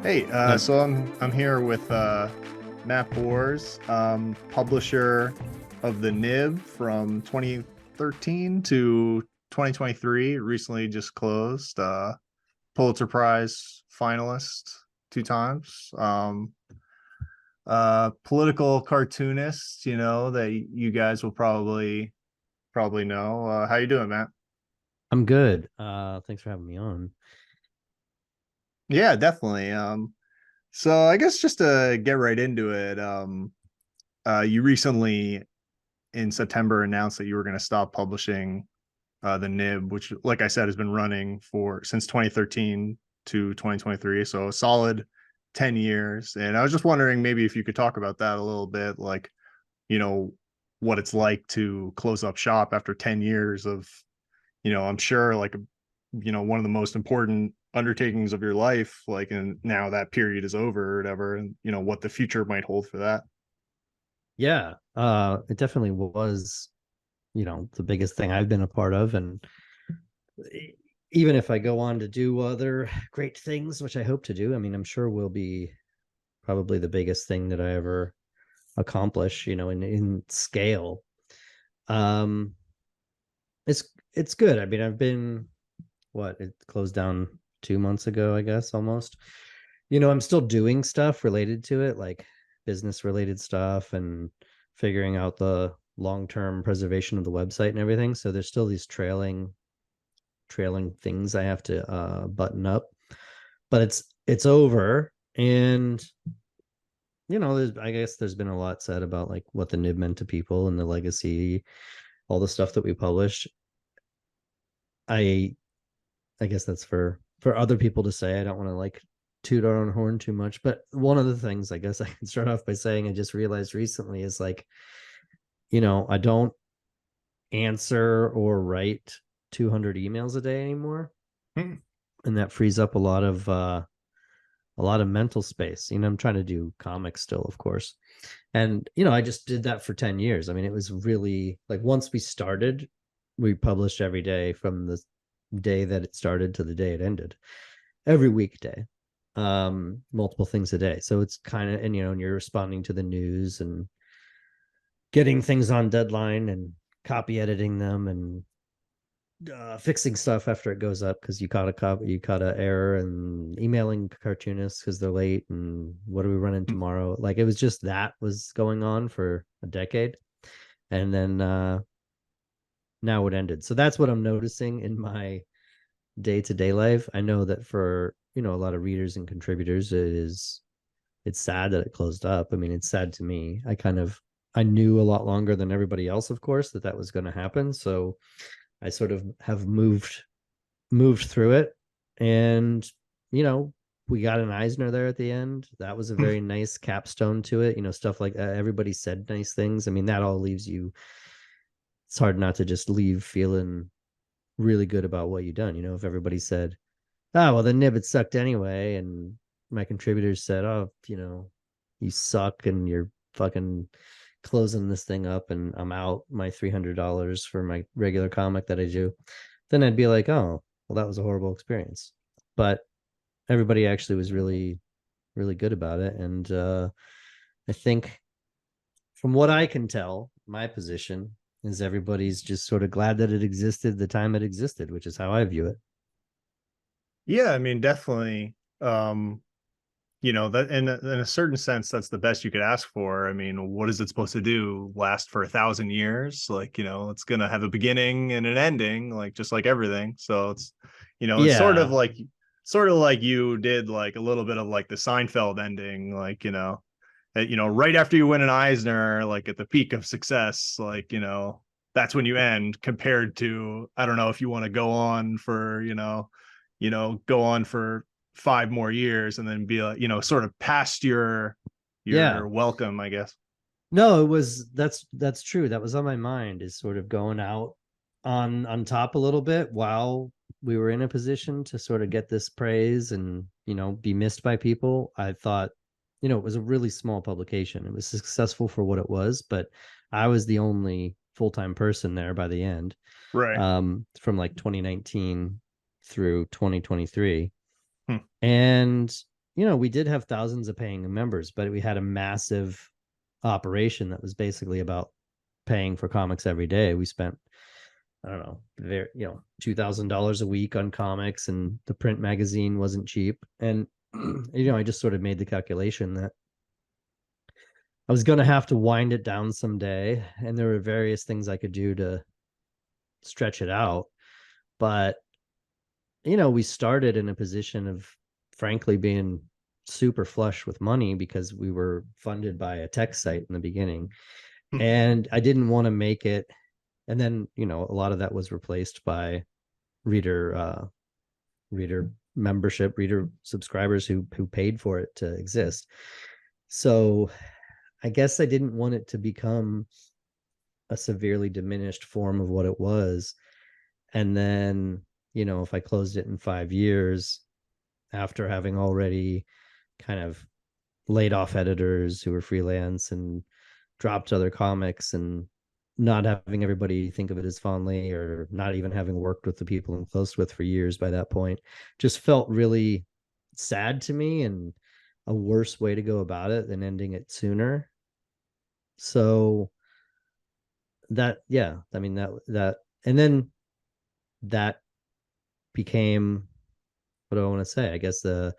Hey, so I'm here with Matt Bors, publisher of the Nib from 2013 to 2023. Recently just closed. Pulitzer Prize finalist two times. Political cartoonist, that you guys will probably know. How you doing, Matt? I'm good. Thanks for having me on. Yeah, definitely. So I guess just to get right into it, you recently in September announced that you were going to stop publishing the Nib, which, like I said, has been running for since 2013 to 2023, so a solid 10 years. And I was just wondering maybe if you could talk about that a little bit, like, you know, what it's like to close up shop after 10 years of, I'm sure like, one of the most important undertakings of your life, like, and now that period is over or whatever, and what the future might hold for that. Yeah, it definitely was, the biggest thing I've been a part of. And even if I go on to do other great things, which I hope to do, I mean, I'm sure will be probably the biggest thing that I ever accomplish, in scale. Um, it's good. I mean, I've been it closed down 2 months ago, I guess, almost. I'm still doing stuff related to it, like business related stuff and figuring out the long-term preservation of the website and everything. So there's still these trailing things I have to button up. But it's over. And I guess there's been a lot said about like what the nib meant to people and the legacy, all the stuff that we published. I guess that's for other people to say. I don't want to like toot our own horn too much, but one of the things I guess I can start off by saying I just realized recently is like, I don't answer or write 200 emails a day anymore, Hmm. and that frees up a lot of mental space. I'm trying to do comics still, of course. And I just did that for 10 years. I mean, it was really like once we started, we published every day from the day that it started to the day it ended, every weekday, multiple things a day. So it's kind of, and you're responding to the news and getting things on deadline and copy editing them and fixing stuff after it goes up because you caught a error, and emailing cartoonists because they're late, and what are we running tomorrow? Like it was just that was going on for a decade. And then now it ended. So that's what I'm noticing in my day-to-day life. I know that for a lot of readers and contributors, it's sad that it closed up. I mean, it's sad to me. I knew a lot longer than everybody else, of course, that was going to happen. So I sort of have moved through it. And we got an Eisner there at the end. That was a very nice capstone to it. Stuff like everybody said nice things. I mean, that all leaves you, it's hard not to just leave feeling really good about what you've done. If everybody said, oh, well, the nib it sucked anyway, and my contributors said, oh, you suck and you're fucking closing this thing up and I'm out my $300 for my regular comic that I do, then I'd be like, oh, well, that was a horrible experience. But everybody actually was really, really good about it. And I think from what I can tell, my position is everybody's just sort of glad that it existed the time it existed, which is how I view it. Yeah, I mean, definitely. That in a certain sense, that's the best you could ask for. I mean, what is it supposed to do? Last for 1,000 years? Like, it's gonna have a beginning and an ending, like just like everything. So it's Yeah. sort of like you did like a little bit of like the Seinfeld ending, like, right after you win an Eisner, like at the peak of success, like, that's when you end compared to, I don't know if you want to go on for 5 more years and then be like, sort of past Yeah. your welcome, I guess. No, that's true. That was on my mind, is sort of going out on top a little bit while we were in a position to sort of get this praise and, be missed by people. I thought, it was a really small publication. It was successful for what it was, but I was the only full-time person there by the end, Right. from like 2019 through 2023. Hmm. And we did have thousands of paying members, but we had a massive operation that was basically about paying for comics every day. We spent, I don't know, $2,000 a week on comics, and the print magazine wasn't cheap. And I just sort of made the calculation that I was going to have to wind it down someday, and there were various things I could do to stretch it out. But we started in a position of frankly being super flush with money because we were funded by a tech site in the beginning, and I didn't want to make it. And then a lot of that was replaced by reader membership, reader subscribers who paid for it to exist. So I guess I didn't want it to become a severely diminished form of what it was. And then if I closed it in 5 years after having already kind of laid off editors who were freelance and dropped other comics, and not having everybody think of it as fondly, or not even having worked with the people I'm close with for years by that point, just felt really sad to me, and a worse way to go about it than ending it sooner. So that, yeah, I mean, and then that became, what do I want to say? I guess that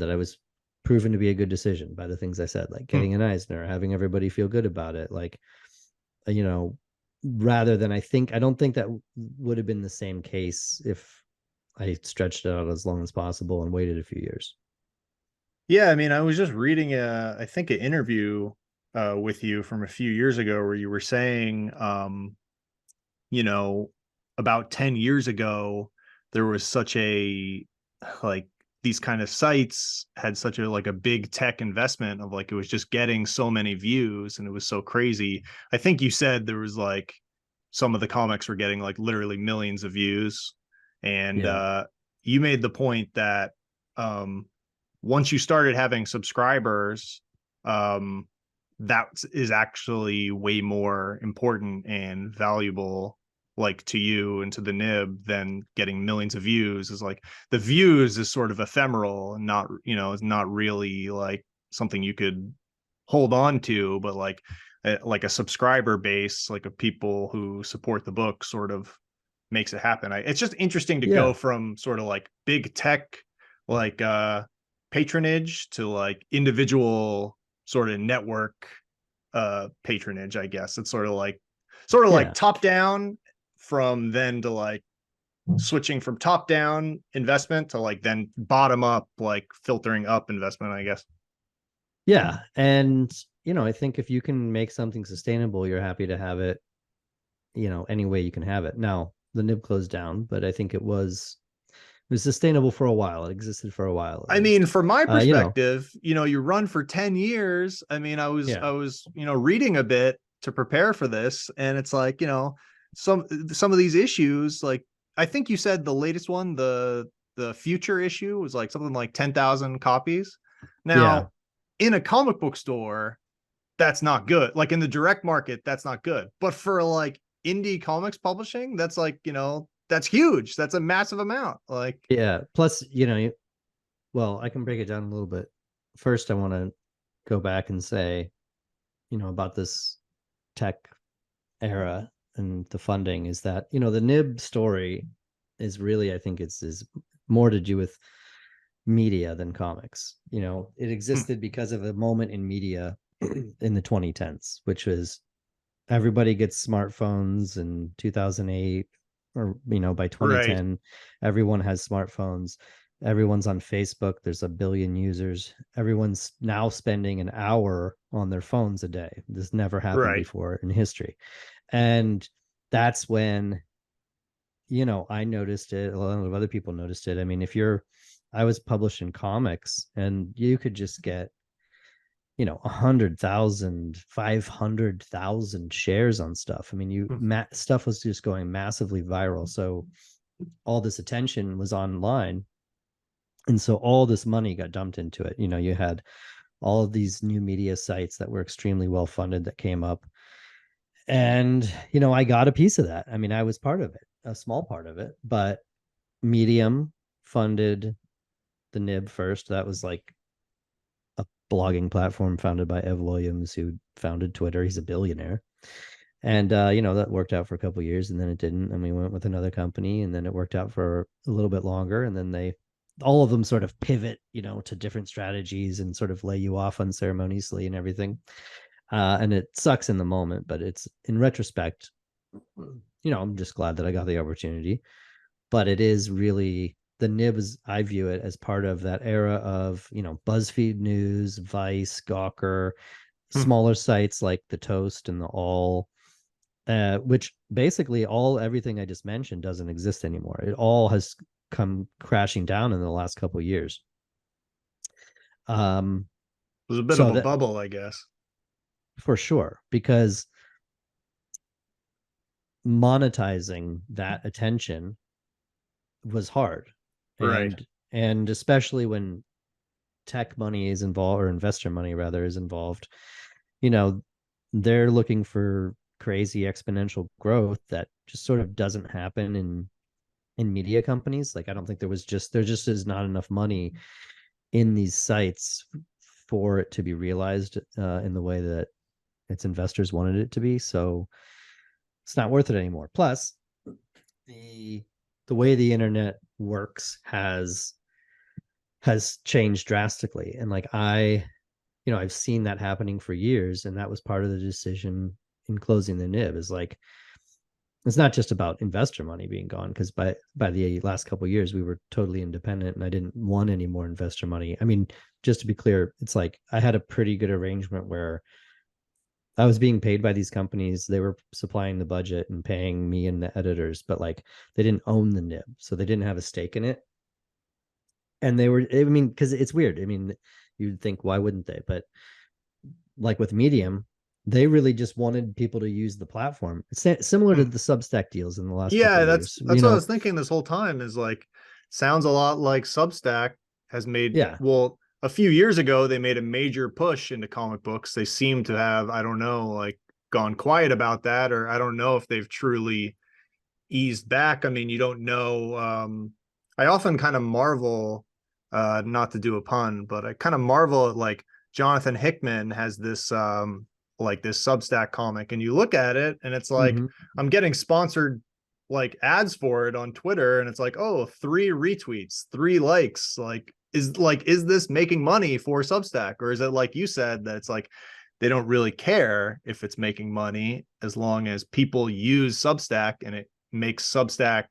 I was proven to be a good decision by the things I said, like getting an Eisner, having everybody feel good about it, like, rather than, I don't think that would have been the same case if I stretched it out as long as possible and waited a few years. Yeah, I mean, I was just reading I think an interview with you from a few years ago where you were saying, you know, about 10 years ago, there was such a, like, these kind of sites had such a, like, a big tech investment of, like, it was just getting so many views and it was so crazy. I think you said there was, like, some of the comics were getting, like, literally millions of views. And Yeah. you made the point that um once you started having subscribers, um that is actually way more important and valuable, like, to you and to the nib, than getting millions of views. Is like, the views is sort of ephemeral and not, is not really like something you could hold on to, but like a subscriber base, like, of people who support the book, sort of makes it happen. It's just interesting to go Yeah. from sort of like big tech, like patronage, to like individual sort of network patronage, I guess. It's sort of like Yeah. top down, from then to like switching from top down investment to like then bottom up, like filtering up investment, I guess. Yeah. And, I think if you can make something sustainable, you're happy to have it, any way you can have it. Now, the nib closed down, but I think it was sustainable for a while. It existed for a while at I mean, least. from my Uh, you know, perspective, you run for 10 years. I mean, yeah. I was, reading a bit to prepare for this, and it's like, some of these issues, like, I think you said the latest one, the future issue, was like something like 10,000 copies. Yeah. Now, in a comic book store, that's not good. Like, in the direct market, that's not good. But for like indie comics publishing, that's like, that's huge. That's a massive amount. Like, Yeah. Plus, well, I can break it down a little bit. First, I want to go back and say, about this tech era and the funding, is that, the nib story is really, I think it's is more to do with media than comics. It existed because of a moment in media in the 2010s, which was everybody gets smartphones in 2008, or by right, 2010 everyone has smartphones, everyone's on Facebook, there's a billion users, everyone's now spending an hour on their phones a day. This never happened right. before in history. And that's when I noticed it, a lot of other people noticed it. I mean, I was published in comics, and you could just get 100,000, 500,000 shares on stuff. I mean, stuff was just going massively viral. So all this attention was online. And so all this money got dumped into it. You had all of these new media sites that were extremely well funded that came up. And, I got a piece of that. I mean, I was part of it, a small part of it, but Medium funded the Nib first. That was like a blogging platform founded by Ev Williams, who founded Twitter. He's a billionaire. And that worked out for a couple of years, and then it didn't. And we went with another company, and then it worked out for a little bit longer. And then all of them sort of pivot, to different strategies and sort of lay you off unceremoniously and everything. And it sucks in the moment, but it's in retrospect, I'm just glad that I got the opportunity. But it is really the Nibs. I view it as part of that era of, BuzzFeed News, Vice, Gawker, Hmm. smaller sites like the Toast and the All, which basically everything I just mentioned doesn't exist anymore. It all has come crashing down in the last couple of years. It was a bit of So a that bubble, I guess. for sure, because monetizing that attention was hard, Right. and especially when tech money is involved, or investor money rather is involved, you know, they're looking for crazy exponential growth that just sort of doesn't happen in media companies. Like I don't think there just is not enough money in these sites for it to be realized in the way that its investors wanted it to be. So it's not worth it anymore. Plus, the the way the internet works has changed drastically. And like I've seen that happening for years, and that was part of the decision in closing the Nib. Is like it's not just about investor money being gone, because by the last couple of years we were totally independent and I didn't want any more investor money. I mean, just to be clear, it's like I had a pretty good arrangement where I was being paid by these companies. They were supplying the budget and paying me and the editors, but like they didn't own the Nib, so they didn't have a stake in it. And they were, I mean, because it's weird. I mean, you'd think why wouldn't they? But like with Medium, they really just wanted people to use the platform. It's similar to Hmm. the Substack deals in the last couple Yeah, of that's years. that's what I was thinking this whole time is like sounds a lot like Substack has made Yeah, well a few years ago they made a major push into comic books. They seem to have, I don't know, like gone quiet about that, or I don't know if they've truly eased back. I mean, you don't know. I often kind of marvel, not to do a pun, but I kind of marvel at like Jonathan Hickman has this like this Substack comic, and you look at it, and it's like hmm, I'm getting sponsored like ads for it on Twitter, and it's like, oh, 3 retweets, 3 likes, is this making money for Substack, or is it like you said that it's like they don't really care if it's making money as long as people use Substack and it makes Substack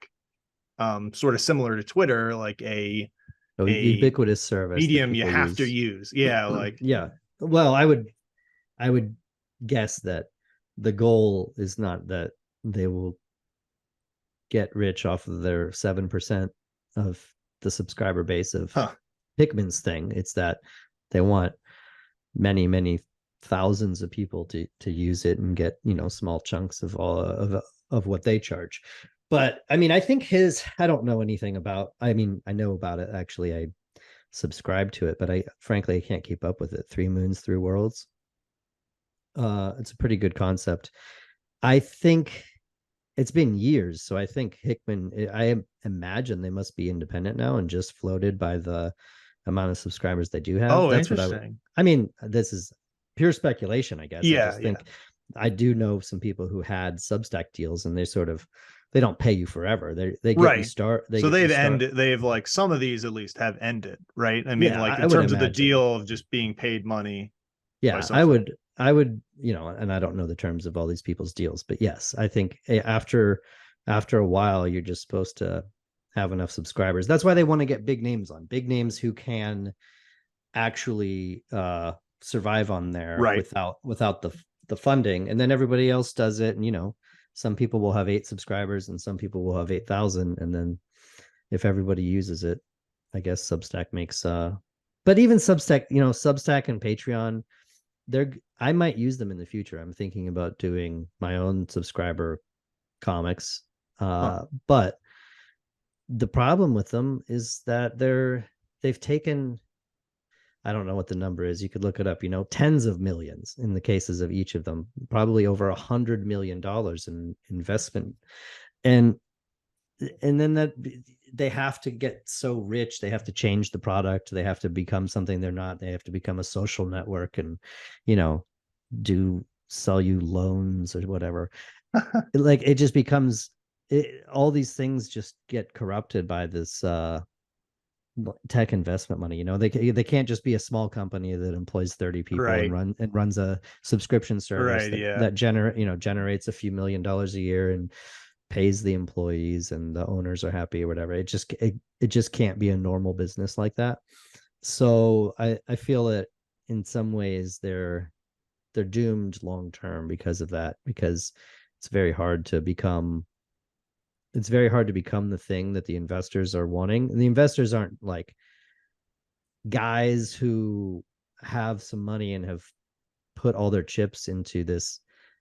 sort of similar to Twitter, like a a ubiquitous service that medium you people have to use. use. Yeah, like Yeah. Well, I would guess that the goal is not that they will get rich off of their 7% of the subscriber base of huh. Hickman's thing. It's that they want many, many thousands of people to use it and get, small chunks of all of what they charge. But I mean, I think I don't know anything about, I mean, I know about it. Actually, I subscribe to it, but I can't keep up with it. Three Moons, Three Worlds. It's a pretty good concept. I think it's been years, so I think Hickman. I imagine they must be independent now and just floated by the amount of subscribers they do have. Oh, That's what I would. interesting. I mean, this is pure speculation, I guess. I Yeah, just yeah. think I do know some people who had Substack deals, and they don't pay you forever. They get you Right. start. They So get you they've start. ended, they've like some of these at least have ended, right? I mean, Yeah, like I in would terms of the imagine. deal of just being paid money by Yeah, I Substack. would. I would. And I don't know the terms of all these people's deals, but yes, I think after a while, you're just supposed to have enough subscribers. That's why they want to get big names who can actually survive on there Right. without the funding, and then everybody else does it. And some people will have 8 subscribers, and some people will have 8,000, and then if everybody uses it, I guess Substack makes. But even Substack and Patreon, I might use them in the future. I'm thinking about doing my own subscriber comics. Huh. But the problem with them is that they've taken, I don't know what the number is. You could look it up, tens of millions in the cases of each of them, probably over $100 million in investment. And and then that they have to get so rich, they have to change the product, they have to become something they're not, they have to become a social network and, you know, do sell you loans or whatever. Like it just becomes all these things just get corrupted by this tech investment money. You know, they can't just be a small company that employs 30 people and Right. runs a subscription service Right. that Yeah. generates a few $1 million a year and pays the employees and the owners are happy or whatever. It just can't be a normal business like that. So I feel that in some ways they're doomed long term because of that, because it's very hard to become the thing that the investors are wanting. And the investors aren't like guys who have some money and have put all their chips into this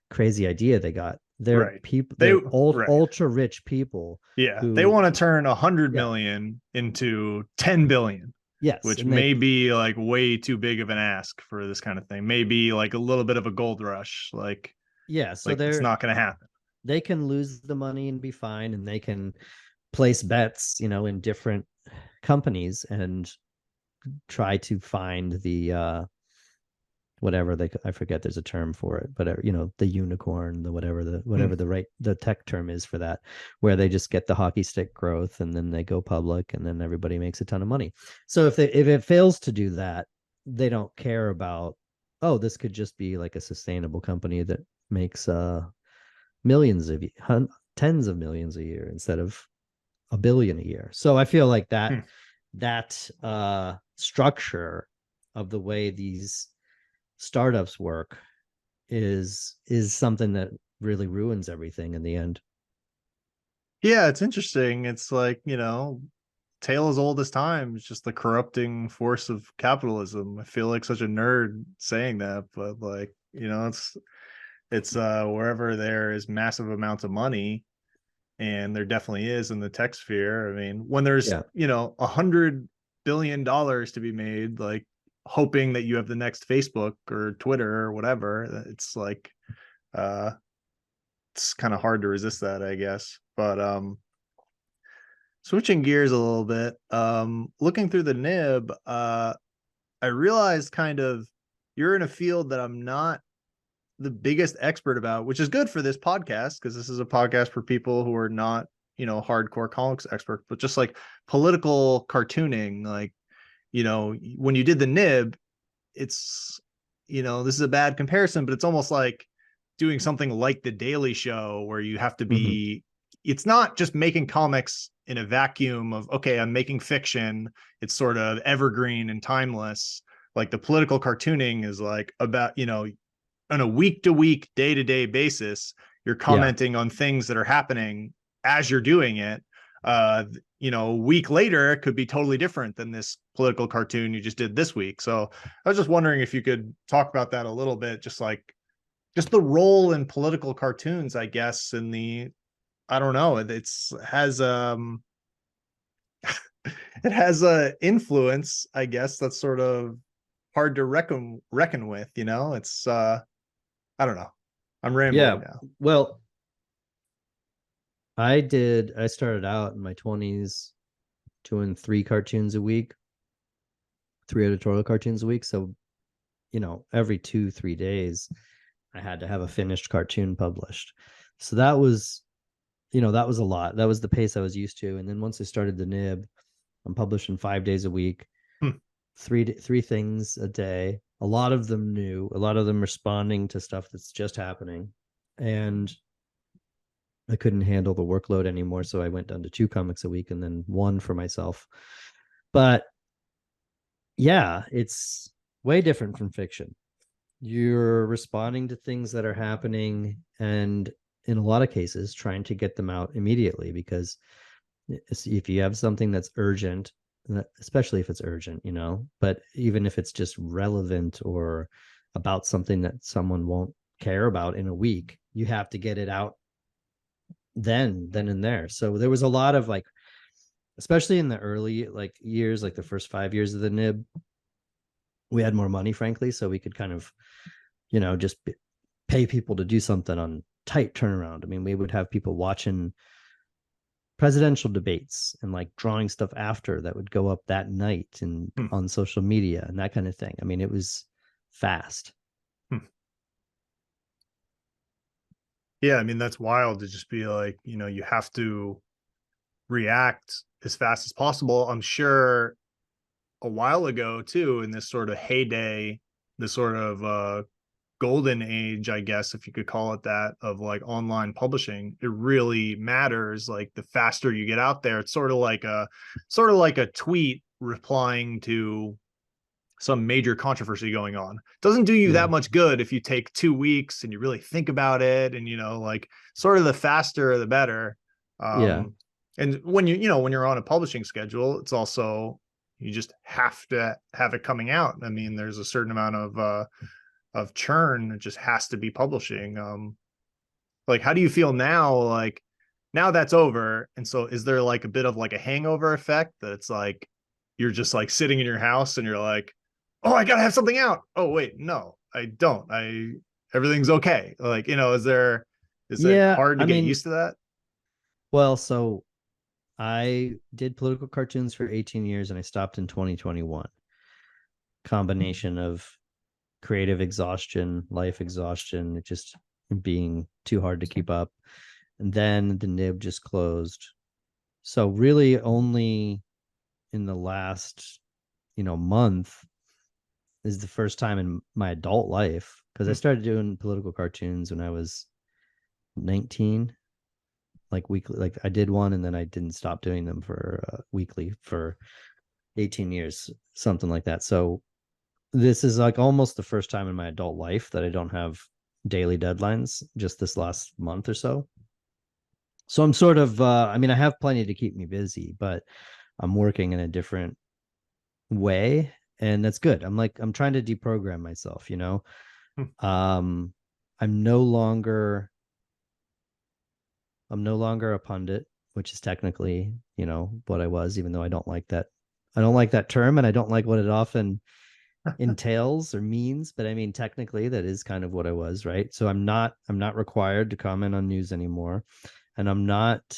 crazy idea they got. They're Right. people, They they're right. ultra rich people Yeah. They who, want to turn 100 yeah, million into 10 billion, yes. which And they, may be like way too big of an ask for this kind of thing. Maybe like a little bit of a gold rush. yeah. So Like it's not going to happen. they can lose the money and be fine. And they can place bets, you know, in different companies and try to find the, whatever they, I forget there's a term for it, but you know, the unicorn, the Hmm. whatever the tech term is for that, where they just get the hockey stick growth and then they go public and then everybody makes a ton of money. So if it fails to do that, they don't care about, oh, this could just be like a sustainable company that makes millions of tens of millions a year instead of a billion a year. So I feel like Hmm. that structure of the way these startups work is something that really ruins everything in the end. Yeah, it's interesting. It's like, tale as old as time. It's just the corrupting force of capitalism. I feel like such a nerd saying that, but like, it's wherever there is massive amounts of money, and there definitely is in the tech sphere. I mean, when there's, Yeah. $100 billion to be made, like hoping that you have the next Facebook or Twitter or whatever, it's like uh it's kind of hard to resist that, I guess. But switching gears a little bit, looking through the nib, I realized kind of you're in a field that I'm not the biggest expert about, which is good for this podcast because this is a podcast for people who are not, hardcore comics expert, but just like political cartooning. Like, when you did the nib, it's, this is a bad comparison, but it's almost like doing something like the Daily Show where you have to Mm-hmm. be, it's not just making comics in a vacuum of, okay, I'm making fiction. It's sort of evergreen and timeless. Like the political cartooning is like about, on a week to week, day to day basis, you're Yeah. commenting on things that are happening as you're doing it. Uh, a week later, it could be totally different than this political cartoon you just did this week. So I was just wondering if you could talk about that a little bit, just the role in political cartoons, I guess, in the, I don't know, it has a influence, I guess, that's sort of hard to reckon with, it's I don't know. I'm rambling Yeah. now. Well, I started out in my 20s doing three cartoons a week, three editorial cartoons a week. So, you know, every 2, 3 days, I had to have a finished cartoon published. So that was, you know, that was a lot. That was the pace I was used to. And then once I started the nib, I'm publishing 5 days a week, Hmm. three things a day. A lot of them new, a lot of them responding to stuff that's just happening. And I couldn't handle the workload anymore. So I went down to 2 comics a week and then one for myself. But yeah, it's way different from fiction. You're responding to things that are happening and in a lot of cases trying to get them out immediately, because if you have something that's urgent, especially if it's urgent, you know, but even if it's just relevant or about something that someone won't care about in a week, you have to get it out then and there. So there was a lot of like, especially in the early like years, like the first 5 years of the nib, we had more money, frankly, so we could kind of, you know, just pay people to do something on tight turnaround. I mean, we would have people watching presidential debates and like drawing stuff after that would go up that night and Hmm. on social media and that kind of thing. I mean, it was fast. Hmm. Yeah, I mean that's wild to just be like, you have to react as fast as possible. I'm sure a while ago too, in this sort of heyday, this sort of golden age, I guess, if you could call it that, of like online publishing, it really matters. Like the faster you get out there, it's sort of like a tweet replying to some major controversy going on. Doesn't do you Yeah. that much good if you take 2 weeks and you really think about it, and like sort of the faster the better. Yeah. And when you're on a publishing schedule, it's also, you just have to have it coming out. I mean, there's a certain amount of churn that just has to be publishing. Like, how do you feel now? Like, now that's over, and so is there like a bit of like a hangover effect that it's like you're just like sitting in your house and you're like, oh, I gotta have something out. Oh wait, no, I don't. Everything's okay. Like, is it Yeah. hard to I get mean, used to that? well, so I did political cartoons for 18 years and I stopped in 2021. Combination of creative exhaustion, life exhaustion, just being too hard to keep up. And then the nib just closed. So really only in the last, month is the first time in my adult life, because I Hmm. started doing political cartoons when I was 19, like weekly. Like I did one and then I didn't stop doing them for weekly for 18 years, something like that. So this is like almost the first time in my adult life that I don't have daily deadlines, just this last month or so. So I'm sort of I mean, I have plenty to keep me busy, but I'm working in a different way, and that's good. I'm trying to deprogram myself, Hmm. um I'm no longer a pundit, which is technically, what I was, even though I don't like that term, and I don't like what it often entails or means, but I mean technically that is kind of what I was, right? So I'm not required to comment on news anymore, and I'm not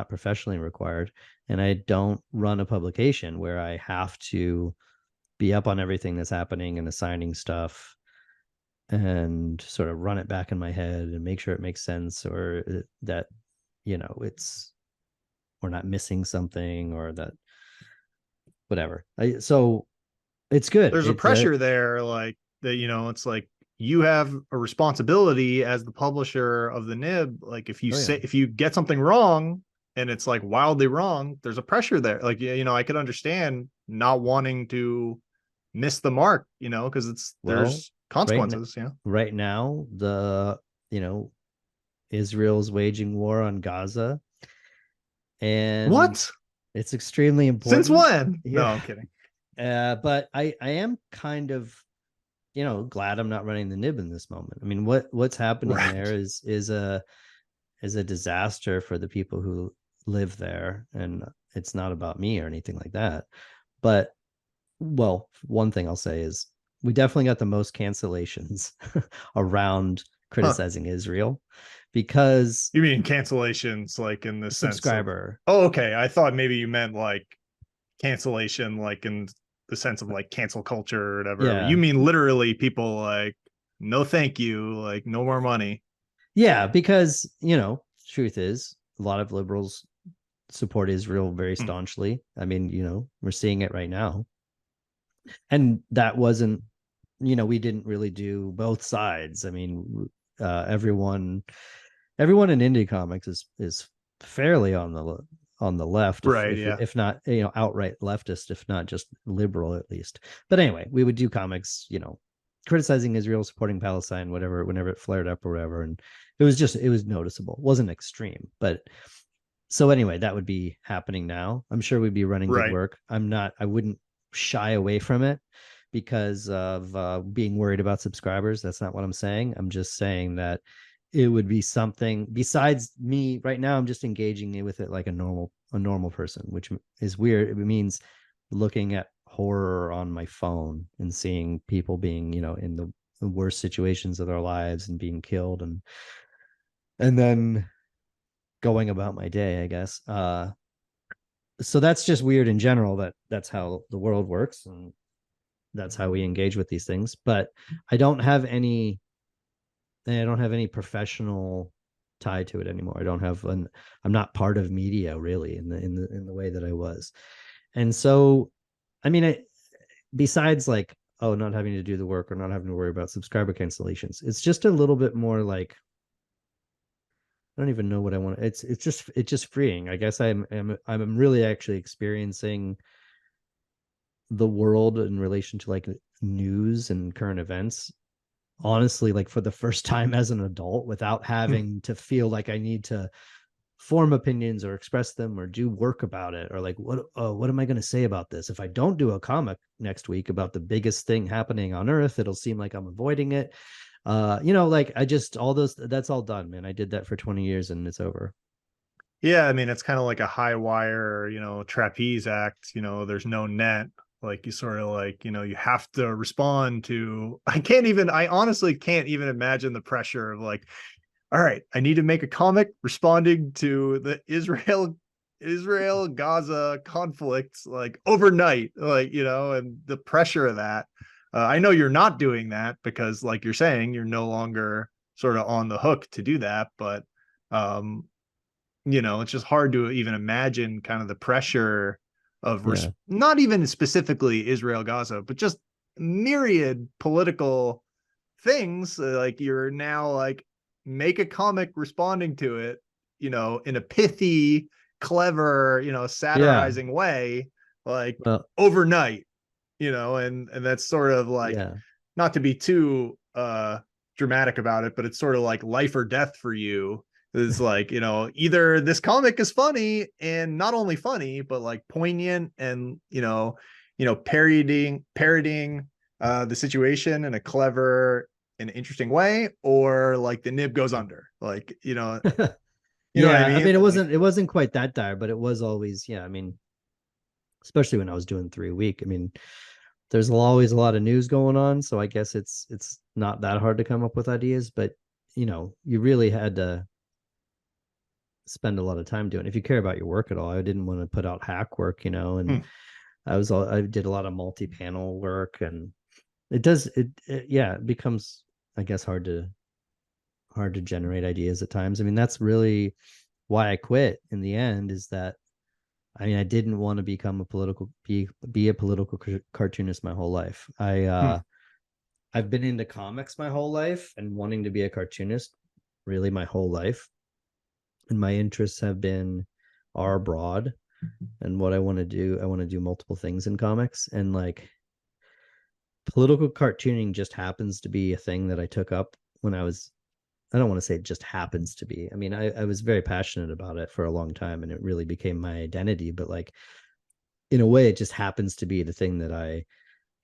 professionally required, and I don't run a publication where I have to be up on everything that's happening and assigning stuff and sort of run it back in my head and make sure it makes sense, or that it's we're not missing something, or that whatever. So it's good. There's a pressure there, like that. It's like you have a responsibility as the publisher of the nib. Like, Oh yeah. if you get something wrong and it's like wildly wrong, there's a pressure there. Like, I could understand not wanting to miss the mark, because Well, there's right consequences. right now, you know Israel's waging war on Gaza, and What? it's extremely Since important. when? No, Yeah. I'm kidding. But I am kind of, glad I'm not running the nib in this moment. I mean, what's happening there Right. is a disaster for the people who live there, and it's not about me or anything like that. But, well, one thing I'll say is we definitely got the most cancellations around Huh. criticizing Israel, because You mean cancellations, like in the sense of, subscriber. oh, okay. I thought maybe you meant like cancellation, like in the sense of like cancel culture or whatever. You Yeah. mean literally people like, no, thank you, like no more money. Yeah, because, truth is a lot of liberals support Israel very Hmm. staunchly. I mean, we're seeing it right now. And that wasn't, we didn't really do both sides. I mean, everyone in indie comics is fairly on the left, if Right. if Yeah. if not, outright leftist, if not just liberal at least. But anyway, we would do comics, criticizing Israel, supporting Palestine, whatever, whenever it flared up or whatever, and it was noticeable. It wasn't extreme, but so anyway, that would be happening now. I'm sure we'd be running good Right. work. I wouldn't shy away from it because of being worried about subscribers. That's not what I'm saying. I'm just saying that it would be something besides me right now. I'm just engaging with it like a normal person, which is weird. It means looking at horror on my phone and seeing people being, in the worst situations of their lives and being killed, and then going about my day, I guess. So that's just weird in general, that that's how the world works, and that's how we engage with these things. But I don't have any I don't have any professional tie to it anymore. I'm not part of media really in the way that I was. And so I mean, besides like, oh, not having to do the work or not having to worry about subscriber cancellations, it's just a little bit more like, I don't even know what I want. It's just freeing. I guess I'm really actually experiencing the world in relation to like news and current events, honestly, like for the first time as an adult, without having to feel like I need to form opinions or express them or do work about it, or like, what am I going to say about this? If I don't do a comic next week about the biggest thing happening on earth, it'll seem like I'm avoiding it. Like I just, all those, that's all done, man. I did that for 20 years and it's over. Yeah, I mean, it's kind of like a high wire, trapeze act, there's no net. Like you sort of like, you have to respond to, I honestly can't even imagine the pressure of like, all right, I need to make a comic responding to the Israel Gaza conflict like overnight, like, and the pressure of that. I know you're not doing that because, like you're saying, you're no longer sort of on the hook to do that, but um, it's just hard to even imagine kind of the pressure of Yeah. not even specifically Israel Gaza, but just myriad political things. Like you're now like make a comic responding to it, in a pithy, clever, Yeah. satirizing way, like Well, overnight, and that's sort of like, yeah. not to be too dramatic about it, but it's sort of like life or death for you. Is like, either this comic is funny and not only funny, but like poignant and, parodying the situation in a clever and interesting way, or like the nib goes under. Like, you know what I Yeah. I mean? mean, Like, it wasn't quite that dire, but it was always, yeah. I mean, especially when I was doing 3 a week. I mean, there's always a lot of news going on, so I guess it's not that hard to come up with ideas, but you really had to spend a lot of time doing it. If you care about your work at all, I didn't want to put out hack work, and hmm. I did a lot of multi-panel work, and yeah, it becomes, I guess, hard to generate ideas at times. I mean, that's really why I quit in the end, is that I mean, I didn't want to become be a political cartoonist my whole life. Hmm. I've been into comics my whole life and wanting to be a cartoonist really my whole life. And my interests are broad. And what I want to do multiple things in comics. And like political cartooning just happens to be a thing that I took up when I don't want to say it just happens to be. I mean, I was very passionate about it for a long time and it really became my identity. But like in a way, it just happens to be the thing that I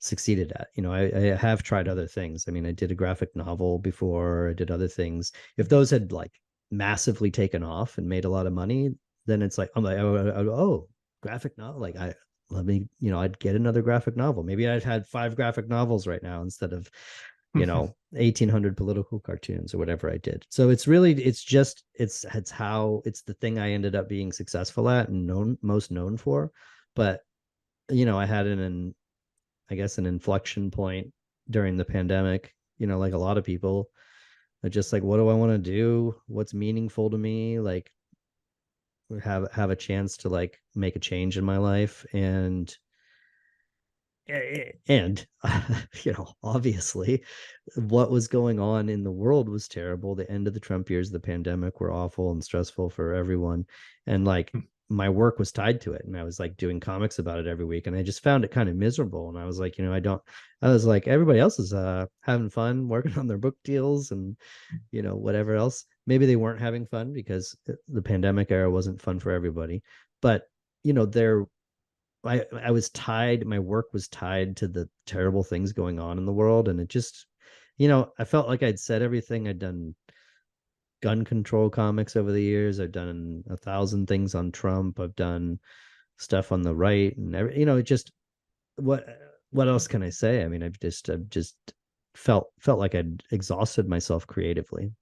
succeeded at. I have tried other things. I mean, I did a graphic novel before, I did other things. If those had like massively taken off and made a lot of money, then it's like, I'm like, oh, graphic novel. Like, let me, I'd get another graphic novel. Maybe I'd had 5 graphic novels right now instead of, 1,800 political cartoons or whatever I did. So it's the thing I ended up being successful at and most known for. But, I had I guess, an inflection point during the pandemic, like a lot of people are just like, what do I want to do? What's meaningful to me? Like have a chance to like make a change in my life. And obviously what was going on in the world was terrible. The end of the Trump years, the pandemic, were awful and stressful for everyone. And like my work was tied to it. And I was like doing comics about it every week. And I just found it kind of miserable. And I was like, I was like, everybody else is having fun working on their book deals and whatever else. Maybe they weren't having fun because the pandemic era wasn't fun for everybody. But there I was tied, my work was tied to the terrible things going on in the world. And it just, I felt like I'd said everything. I'd done gun control comics over the years. I've done 1,000 things on Trump. I've done stuff on the right and it just, what what else can I say? I mean, I've just felt like I'd exhausted myself creatively.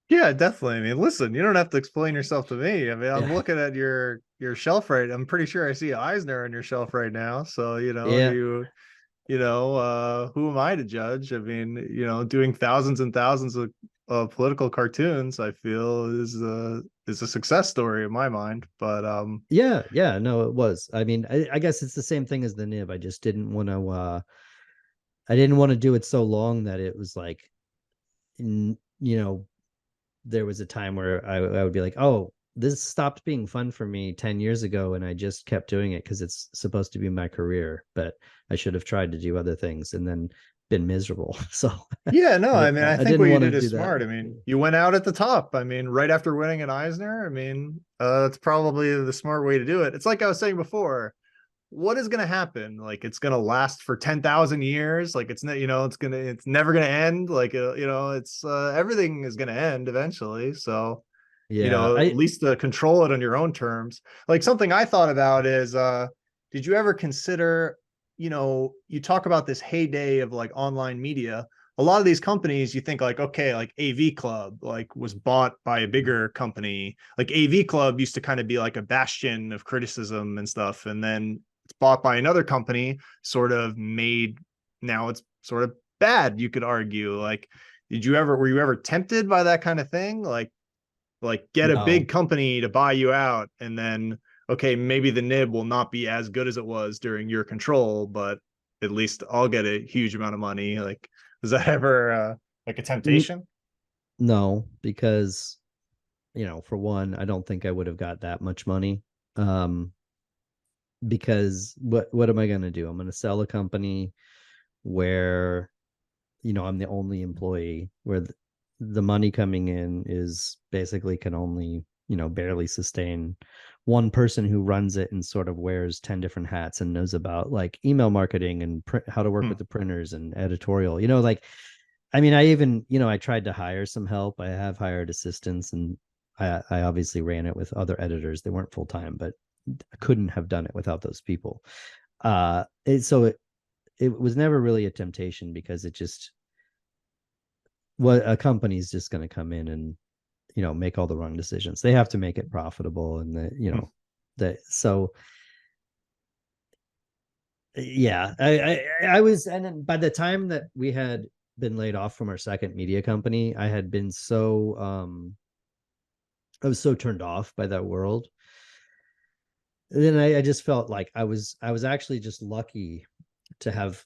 Yeah, definitely. I mean, listen, you don't have to explain yourself to me. I mean, I'm Yeah. looking at your shelf right. I'm pretty sure I see Eisner on your shelf right now. So, Yeah. who am I to judge? I mean, doing thousands and thousands of political cartoons, I feel is a success story in my mind. But Yeah, yeah, no, it was. I mean, I guess it's the same thing as the nib. I just didn't want to I didn't want to do it so long that it was like you know, there was a time where I would be like, oh, this stopped being fun for me 10 years ago and I just kept doing it because it's supposed to be my career, but I should have tried to do other things and then been miserable. So yeah, no, I mean, I I think what didn't you want to did is do that. smart. I mean, you went out at the top. I mean, right after winning an Eisner. I mean, that's probably the smart way to do it. It's like I was saying before, what is going to happen? Like it's going to last for 10,000 years. Like it's never going to end. Like, it's everything is going to end eventually. So, Yeah, at I least to control it on your own terms. Like something I thought about is, did you ever consider, you talk about this heyday of like online media. A lot of these companies, you think like, okay, like AV Club, like was bought by a bigger company. Like AV Club used to kind of be like a bastion of criticism and stuff. And then it's bought by another company, sort of made, now it's sort of bad, you could argue. Like, were you ever tempted by that kind of thing? Like get a big no. company to buy you out, and then okay, maybe the nib will not be as good as it was during your control, but at least I'll get a huge amount of money. Like, was that ever like a N- temptation? no, because for one, I don't think I would have got that much money. Um, because what am I going to do? I'm going to sell a company where I'm the only employee, where the money coming in is basically can only barely sustain one person who runs it and sort of wears 10 different hats and knows about like email marketing and how to work Hmm. with the printers and editorial. Like I mean, I even I tried to hire some help. I have hired assistants, and I obviously ran it with other editors. They weren't full time, but I couldn't have done it without those people. So it was never really a temptation because it just what a company's just going to come in and make all the wrong decisions. They have to make it profitable, and that so yeah, I was, and then by the time that we had been laid off from our second media company, I had been so I was so turned off by that world. And then I just felt like I was actually just lucky to have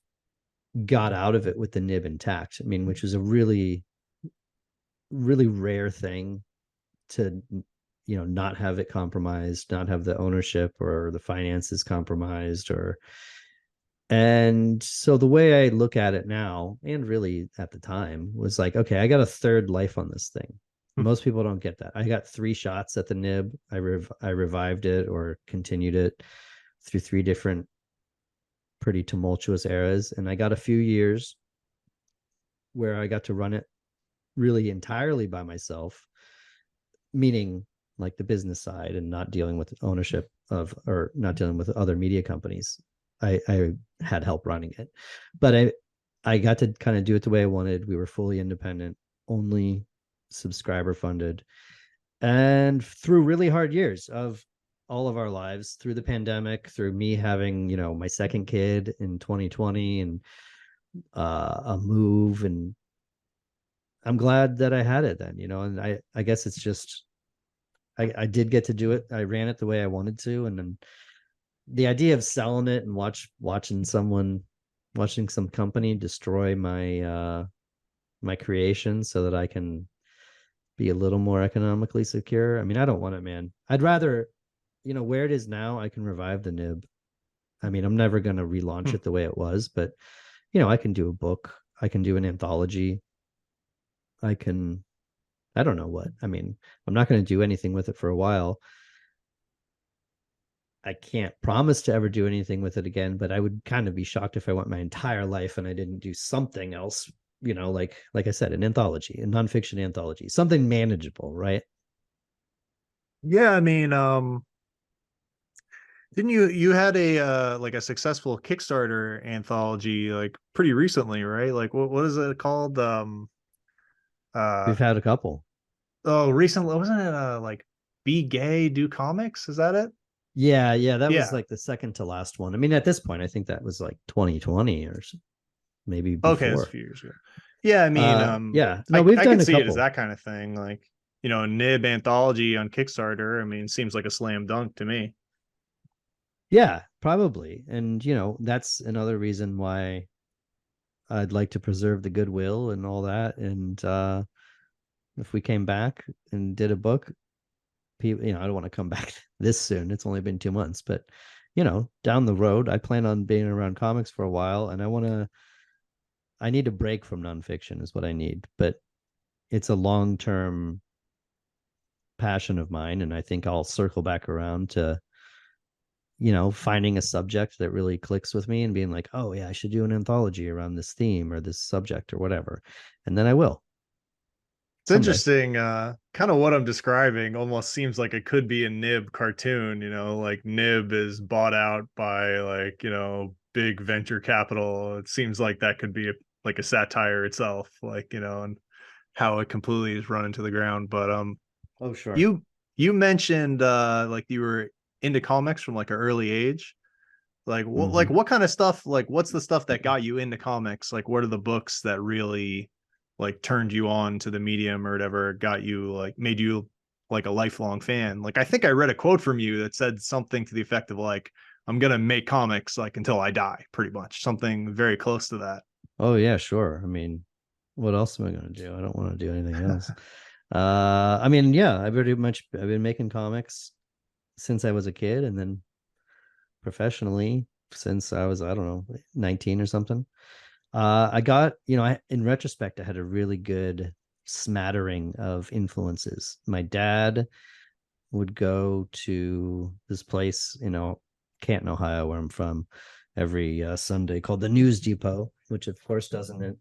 got out of it with the nib intact. I mean, which was a really really rare thing to not have it compromised, not have the ownership or the finances compromised. Or And so the way I look at it now, and really at the time, was like, okay, I got a third life on this thing. Most people don't get that. I got 3 shots at the nib. I revived it or continued it through 3 different pretty tumultuous eras, and I got a few years where I got to run it really entirely by myself, meaning like the business side and not dealing with ownership of, or not dealing with other media companies. I had help running it, but I got to kind of do it the way I wanted. We were fully independent, only subscriber funded, and through really hard years of all of our lives, through the pandemic, through me having my second kid in 2020, and a move, and I'm glad that I had it then, and I guess it's just I did get to do it. I ran it the way I wanted to, and then the idea of selling it and watching some company destroy my creation so that I can be a little more economically secure. I mean, I don't want it, man. I'd rather, where it is now, I can revive the nib. I mean, I'm never going to relaunch it the way it was, but I can do a book, I can do an anthology, I can, I don't know what. I mean, I'm not going to do anything with it for a while. I can't promise to ever do anything with it again, but I would kind of be shocked if I went my entire life and I didn't do something else, like I said, an anthology, a nonfiction anthology, something manageable, right? Yeah, I mean, didn't you had a like a successful Kickstarter anthology like pretty recently, right? Like what is it called? Uh We've had a couple. Oh, recently wasn't it like Be Gay, Do Comics? Is that it? Yeah, that was Yeah. like the second to last one. I mean, at this point, I think that was like 2020 or maybe Okay, that's a before. few years ago. Yeah, I mean, Yeah, no, we've I done could a see it as couple. that kind of thing. Like, Nib anthology on Kickstarter. I mean, seems like a slam dunk to me. Yeah, probably. And, that's another reason why I'd like to preserve the goodwill and all that. And if we came back and did a book, people, I don't want to come back this soon. It's only been 2 months, but down the road, I plan on being around comics for a while, and I need a break from nonfiction is what I need. But it's a long-term passion of mine, and I think I'll circle back around to finding a subject that really clicks with me and being like, oh yeah, I should do an anthology around this theme or this subject or whatever, and then I will It's someday. interesting. Kind of what I'm describing almost seems like it could be a Nib cartoon. Like Nib is bought out by like big venture capital. It seems like that could be like a satire itself, like and how it completely is run into the ground. But Oh sure. you you mentioned like you were into comics from like an early age. Mm-hmm. What kind of stuff, like what's the stuff that got you into comics? Like what are the books that really like turned you on to the medium or whatever, got you like made you like a lifelong fan? Like I think I read a quote from you that said something to the effect of like I'm gonna make comics like until I die, pretty much. Something very close to that. Oh yeah, sure. I mean, what else am I going to do? I don't want to do anything else. I mean, yeah, I've been making comics since I was a kid, and then professionally since I was, I don't know, 19 or something. I got, in retrospect, I had a really good smattering of influences. My dad would go to this place, Canton, Ohio, where I'm from, every Sunday, called the News Depot, which of course doesn't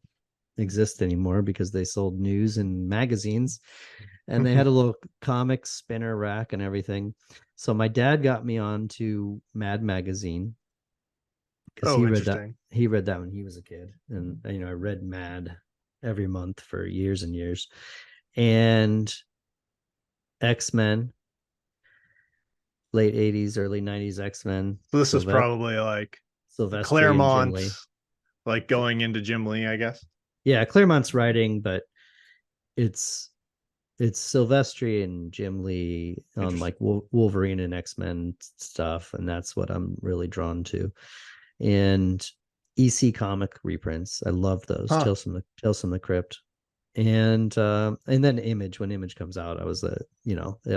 exist anymore because they sold news and magazines, and they had a little comic spinner rack and everything. So my dad got me on to Mad Magazine because Oh, interesting. he read that when he was a kid, and I read Mad every month for years and years. And X-Men, late 80s, early 90s X-Men, So this was probably like Silvestri and Jim Claremont, Lee. like going into Jim Lee, I guess. Yeah, Claremont's writing, but it's it's Silvestri and Jim Lee on like Interesting. Wolverine and X-Men stuff, and that's what I'm really drawn to. And EC comic reprints, I love those. Huh. Tales from the Crypt, and then Image. When Image comes out, I was I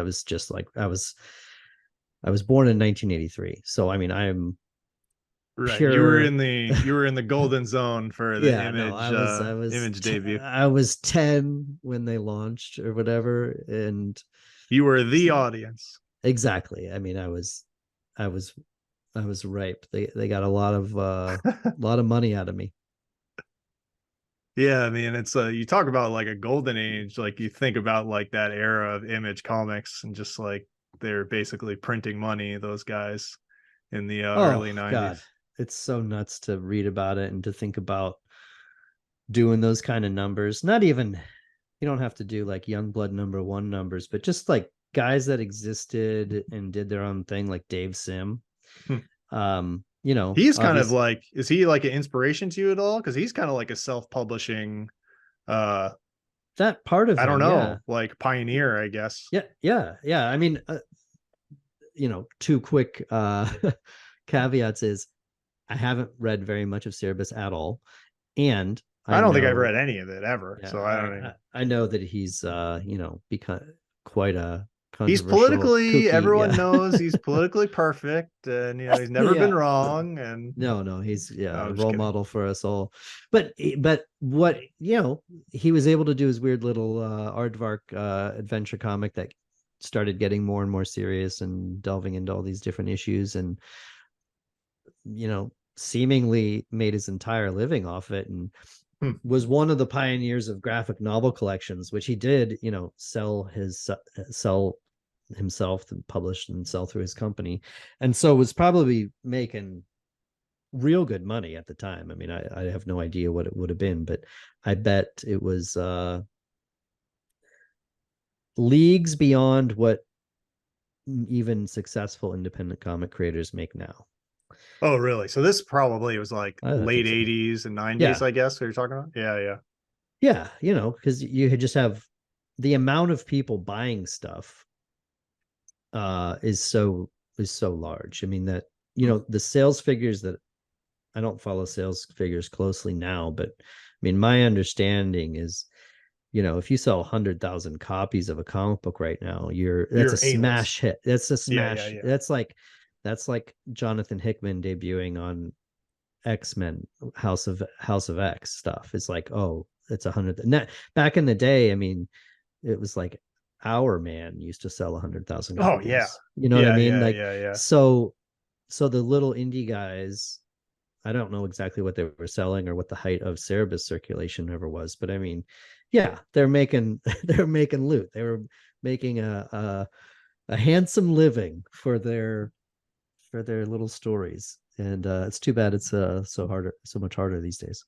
was just like I was born in 1983, so I mean I'm Right. pure. You were in the golden zone for the Yeah, no, image debut. I was 10 when they launched or whatever, and You were the audience. exactly. I mean, I was I was ripe. They got a lot of money out of me. Yeah, I mean it's you talk about like a golden age, like you think about like that era of image comics and just like they're basically printing money, those guys in the Oh early God, 90s. it's so nuts to read about it and to think about doing those kind of numbers. Not even, you don't have to do like Youngblood #1 numbers, but just like guys that existed and did their own thing, like Dave Sim. Hmm. He's kind of Obvious like, is he like an inspiration to you at all? Because he's kind of like a self-publishing uh that part of I don't him, yeah. know, like pioneer, I guess. Yeah. I mean, two quick caveats is I haven't read very much of Cerebus at all, and I I don't think I've know, read any of it ever, yeah, so I don't even. I know that he's become quite a He's controversial politically, kooky. everyone Yeah. knows he's politically perfect, and he's never been Yeah. wrong. And No, he's, no, yeah, a I'm just role kidding. model for us all. But what, he was able to do his weird little aardvark adventure comic that started getting more and more serious and delving into all these different issues, and seemingly made his entire living off it, and Hmm. was one of the pioneers of graphic novel collections, which he did, sell himself and publish and sell through his company, and so was probably making real good money at the time. I mean, I have no idea what it would have been, but I bet it was leagues beyond what even successful independent comic creators make now. Oh, really? So this probably was like I late think so. 80s and 90s, Yeah. I guess, what you're talking about? Yeah, yeah. Yeah. Because you just have the amount of people buying stuff is so large. I mean that Hmm. the sales figures that I don't follow sales figures closely now, but I mean my understanding is if you sell 100,000 copies of a comic book right now, that's a You're A-list. smash hit. That's a Yeah, yeah, smash. yeah. That's like Jonathan Hickman debuting on X-Men House of X stuff. It's like, oh, it's 100. Back in the day, I mean, it was like Our Man used to sell 100,000 Oh, yeah. copies. You know what I Yeah, mean? yeah, Like, yeah, yeah. so the little indie guys, I don't know exactly what they were selling or what the height of Cerebus circulation ever was, but I mean, yeah, they're making they're making loot. They were making a handsome living for their little stories, and it's too bad it's so much harder these days.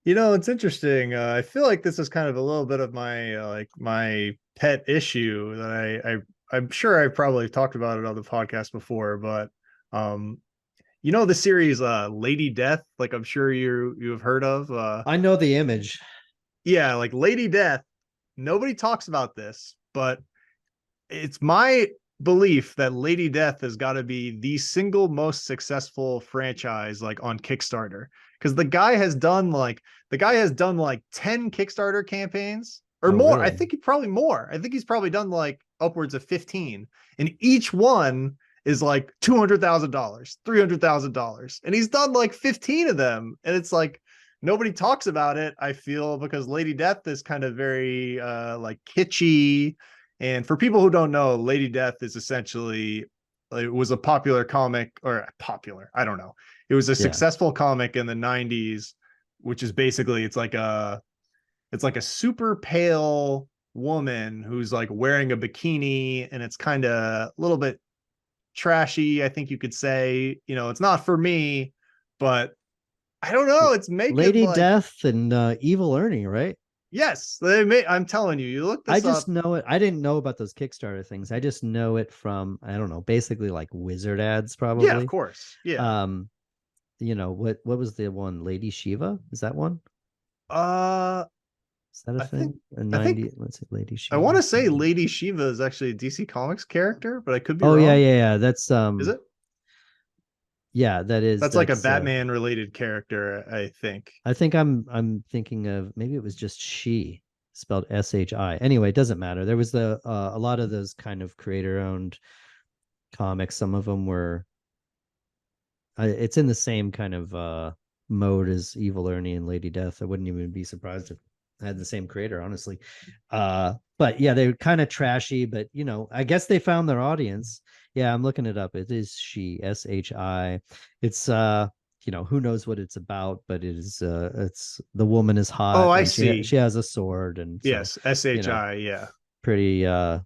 It's interesting. I feel like this is kind of a little bit of my like my pet issue that I'm sure I've probably talked about it on the podcast before, but um the series Lady Death, like I'm sure you have heard of. I know the image. Yeah, like Lady Death. Nobody talks about this, but it's my belief that Lady Death has got to be the single most successful franchise like on Kickstarter, because the guy has done like 10 Kickstarter campaigns or Oh, more. I really? think he probably more. I think he's probably done like upwards of 15, and each one is like $200,000, $300,000, and he's done like 15 of them, and it's like nobody talks about it, I feel, because Lady Death is kind of very like kitschy. And for people who don't know, Lady Death is essentially, it was a popular comic, or popular, I don't know. It was a Yeah. successful comic in the 90s, which is basically it's like a super pale woman who's like wearing a bikini, and it's kind of a little bit trashy, I think you could say. It's not for me, but I don't know, it's making Lady like, Death and Evil Ernie, right? yes, they may, I'm telling you, you look I this just up. know it. I didn't know about those Kickstarter things. I just know it from, I don't know, basically like wizard ads, Yeah, of probably. course. Yeah. Um, what was the one? Lady Shiva? Is that one? uh Is that a I think thing? A I think 90, let's see, Lady I want Shiva. to say Lady Shiva is actually a DC Comics character, but I could be Oh yeah, wrong. yeah, yeah. That's Is it? yeah, That's like a that's Batman related character, I think. I think I'm thinking of, maybe it was just she, spelled SHI. Anyway, it doesn't matter. There was a lot of those kind of creator owned comics. Some of them were it's in the same kind of mode as Evil Ernie and Lady Death. I wouldn't even be surprised if I had the same creator, honestly. But yeah, they were kind of trashy, but I guess they found their audience. Yeah, I'm looking it up. It is she, SHI. It's who knows what it's about, but it's the woman is Oh, hot I and see. she has a sword, and so Yes, you know, SHI, yeah. pretty I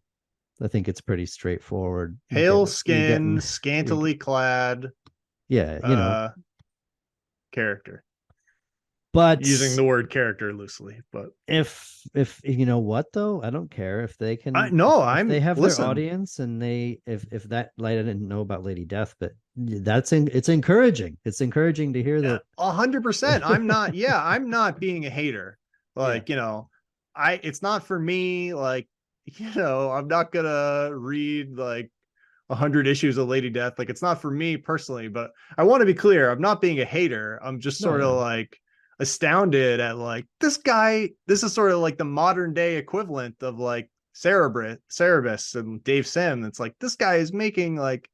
think it's pretty straightforward. Pale You're skin, getting you're scantily clad yeah, uh character. Using but the word character loosely, but if you know what though, I don't care if they I can, no, if they I'm have their listen. audience, and they if that, like, I didn't know about Lady Death, but it's encouraging. It's encouraging to hear that. 100%. I'm not being a hater. Yeah. Like, it's not for me. Like, I'm not gonna read like 100 issues of Lady Death. Like, it's not for me personally, but I want to be clear. I'm not being a hater. I'm just No, sort yeah. of like astounded at like this guy. This is sort of like the modern day equivalent of like Cerebus and Dave Sim. It's like this guy is making like,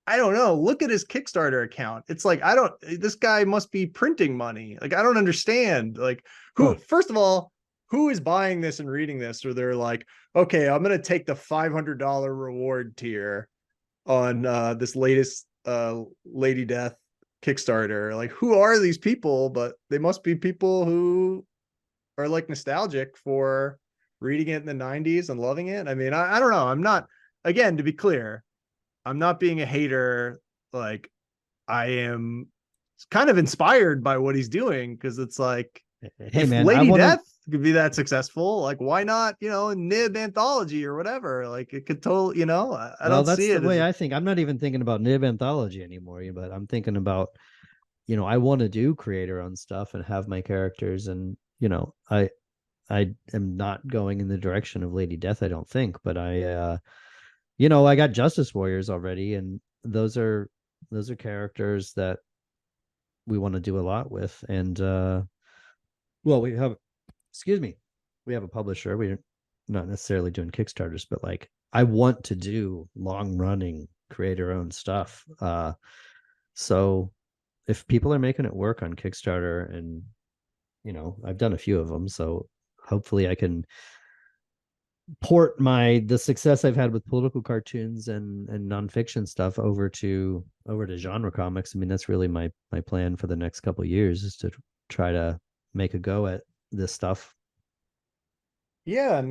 I don't know. Look at his Kickstarter account. It's like, this guy must be printing money. Like, I don't understand. Like, Huh. first of all, who is buying this and reading this? Or they're like, okay, I'm going to take the $500 reward tier on this latest Lady Death Kickstarter. Like, who are these people? But they must be people who are like nostalgic for reading it in the 90s and loving it. I mean, I don't know. I'm not, again, to be clear, I'm not being a hater. Like, I am kind of inspired by what he's doing, because it's like, Hey if man, I Lady want to Death could be that successful. Like, why not, nib anthology or whatever? Like, it could totally, I Well, don't that's see the it as way I think. I'm not even thinking about nib anthology anymore, but I'm thinking about, I want to do creator owned stuff and have my characters, and I am not going in the direction of Lady Death, I don't think, but I got Justice Warriors already, and those are characters that we want to do a lot with. And well, we have, excuse me, we have a publisher. We're not necessarily doing Kickstarters, but like I want to do long running creator owned stuff. So if people are making it work on Kickstarter, and I've done a few of them, so hopefully I can port the success I've had with political cartoons and nonfiction stuff over to genre comics. I mean, that's really my plan for the next couple of years, is to try to make a go at this stuff. yeah,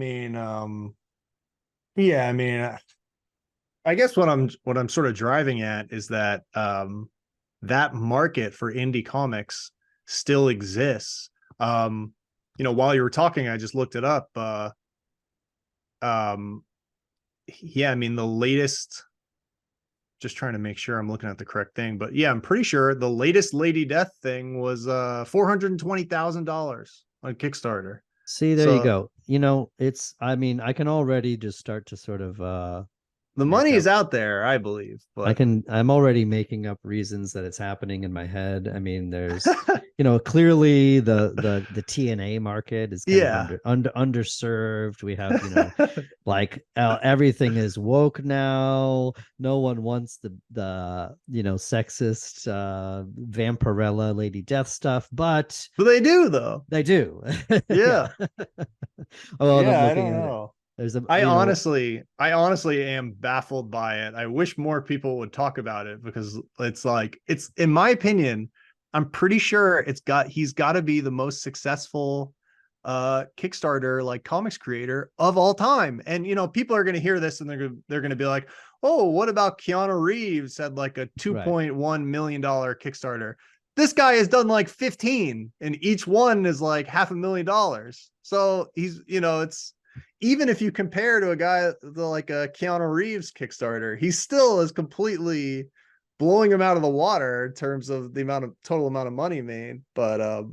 yeah, I guess what I'm sort of driving at is that that market for indie comics still exists. While you were talking, I just looked it up. Um, yeah, the latest, just trying to make sure I'm looking at the correct thing, but yeah, I'm pretty sure the latest Lady Death thing was $420,000 on Kickstarter. See, there you So go. I mean, I can already just start to sort of the make money up is out there, I believe, but I'm already making up reasons that it's happening in my head. I mean, there's, clearly the TNA market is kind of yeah. underserved. We have, like everything is woke now. No one wants the sexist vampirella Lady Death stuff, but But they do though. they do. Yeah. Yeah. Oh, and I'm Yeah, I looking don't at it. know. There's a, I honestly am baffled by it. I wish more people would talk about it because it's like it's in my opinion, I'm pretty sure he's got to be the most successful Kickstarter like comics creator of all time. And people are going to hear this and they're going to be like, "Oh, what about Keanu Reeves had like a right. 2.1 million dollar Kickstarter?" This guy has done like 15 and each one is like $500,000. So he's, it's even if you compare to a guy like a Keanu Reeves Kickstarter, he still is completely blowing him out of the water in terms of the total amount of money made. But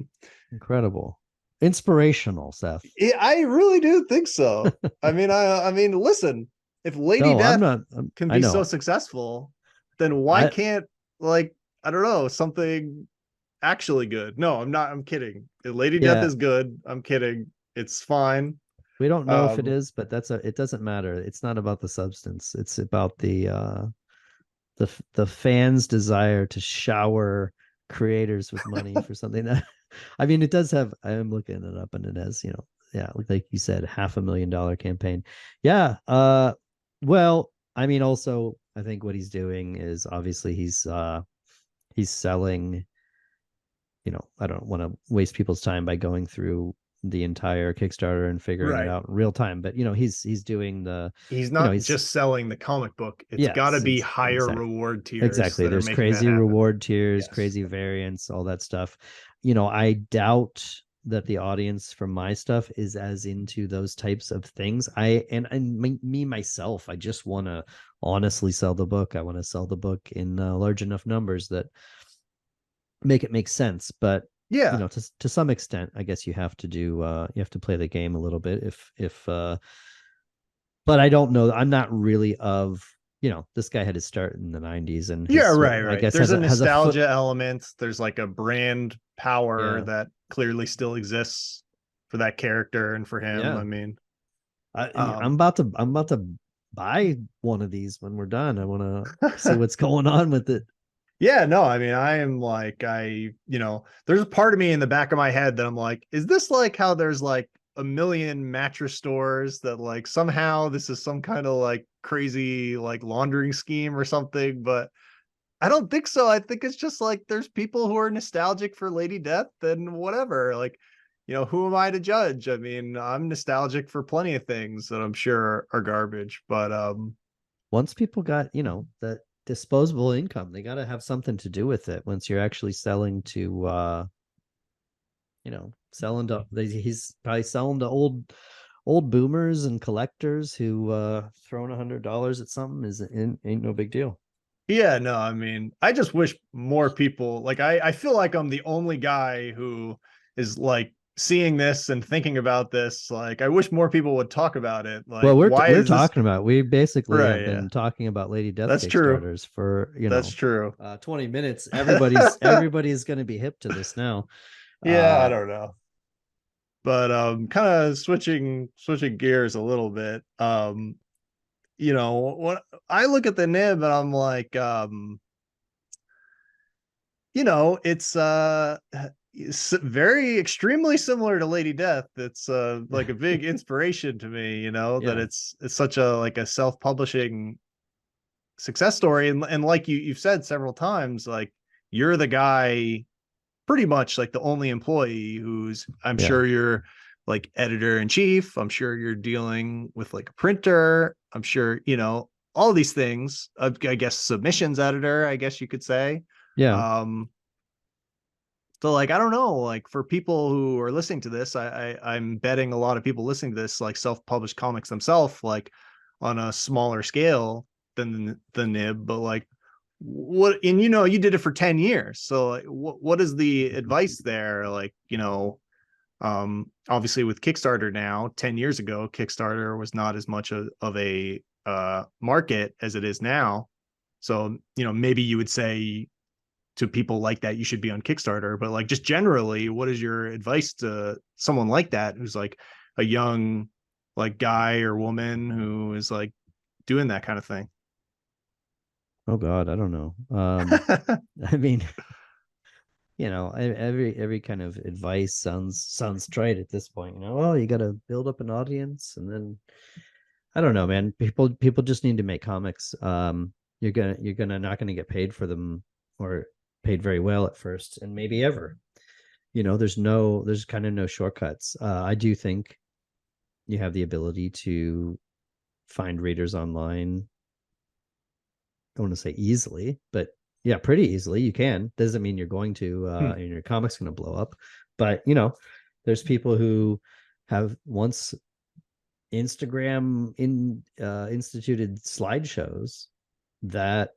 Incredible. Inspirational, Seth. I really do think so. Listen, if Lady No, I'm Death not. can I be so know. successful, then why I can't, like, I don't know, something actually good? No, I'm not. I'm kidding. Lady Death Yeah, is good. I'm kidding. It's fine. we don't know if it Um, is, but it doesn't matter. It's not about the substance. It's about the fans' desire to shower creators with money for something that I mean, it does have. I am looking it up, and it has, yeah, like you said, $500,000 campaign. Yeah. Well, I mean, also, I think what he's doing is obviously he's selling. I don't want to waste people's time by going through the entire Kickstarter and figuring it right. out in real time. But he's doing He's not he's just selling the comic book. It's got to yes, be higher exactly. reward tiers Exactly. that are There's making that crazy happen. reward tiers, Yes. crazy variants, all that stuff. I doubt that the audience from my stuff is as into those types of things. Me myself, I just want to honestly sell the book. I want to sell the book in large enough numbers that make it make sense. But Yeah. to some extent, I guess you have to play the game a little bit if but I don't know. I'm not really of, this guy had his start in the 90s and Yeah, his sort right, of, I right. guess, There's has a a foot. nostalgia element. There's like a brand power Yeah. that clearly still exists for that character and for him. Yeah. I'm Um, about to buy one of these when we're done. I want to see what's going on with it. yeah, no, I am like, there's a part of me in the back of my head that I'm like, is this like how there's like a million mattress stores that like somehow this is some kind of like crazy like laundering scheme or something? But I don't think so. I think it's just like there's people who are nostalgic for Lady Death and whatever. Like, who am I to judge? I'm nostalgic for plenty of things that I'm sure are garbage, but Once people got, that disposable income, they got to have something to do with it once you're actually selling to selling to he's probably selling to old boomers and collectors who throwing $100 at something ain't no big deal. Yeah, no, I mean, I just wish more people like I feel like I'm the only guy who is like seeing this and thinking about this. Like I wish more people would talk about it. Well, Like, we're why we're is this talking about we basically right? have Yeah. been talking about Lady Death That's true. Kickstarters for That's true. 20 minutes. Everybody's going to be hip to this now. Yeah, I uh don't know. But kind of switching gears a little bit. What I look at the nib and I'm like, it's very extremely similar to Lady Death. It's like a big inspiration to me, that yeah, it's such a like a self-publishing success story. And like you've said several times, like you're the guy pretty much like the only employee who's I'm yeah, sure you're like editor in chief. I'm sure you're dealing with like a printer. I'm sure, all these things. I guess submissions editor, I guess you could say. yeah. Um, so like I don't know, like for people who are listening to this, I'm betting a lot of people listening to this like self-published comics themselves, like on a smaller scale than the nib, but like what and you did it for 10 years. So like, what is the advice there? Like, obviously with Kickstarter now, 10 years ago, Kickstarter was not as much of a market as it is now. So, maybe you would say to people like that you should be on Kickstarter, but like just generally, what is your advice to someone like that who's like a young like guy or woman who is like doing that kind of thing? Oh God, I don't know. I mean, every kind of advice sounds trite at this point. Oh, you got to build up an audience, and then I don't know, man. People just need to make comics. You're gonna not gonna get paid for them, or paid very well at first, and maybe ever. There's kind of no shortcuts. I do think you have the ability to find readers online. I want to say easily, but yeah, pretty easily. You can. Doesn't mean you're going to, Hmm. and your comic's going to blow up. But there's people who have once instituted slideshows that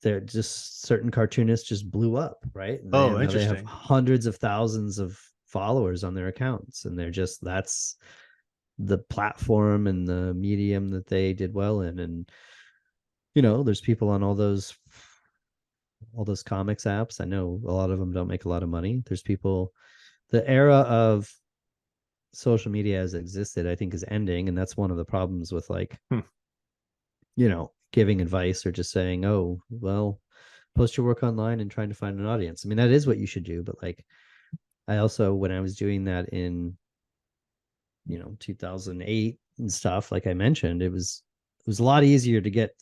they're just certain cartoonists just blew up, right? Oh, Now they have interesting. hundreds of thousands of followers on their accounts, and that's the platform and the medium that they did well in. And there's people on all those comics apps. I know a lot of them don't make a lot of money. There's people. The era of social media as it existed, I think, is ending, and that's one of the problems with like Hmm. giving advice or just saying, oh well, post your work online and trying to find an audience. I mean, that is what you should do, but like I also, when I was doing that in 2008 and stuff, like I mentioned, it was a lot easier to get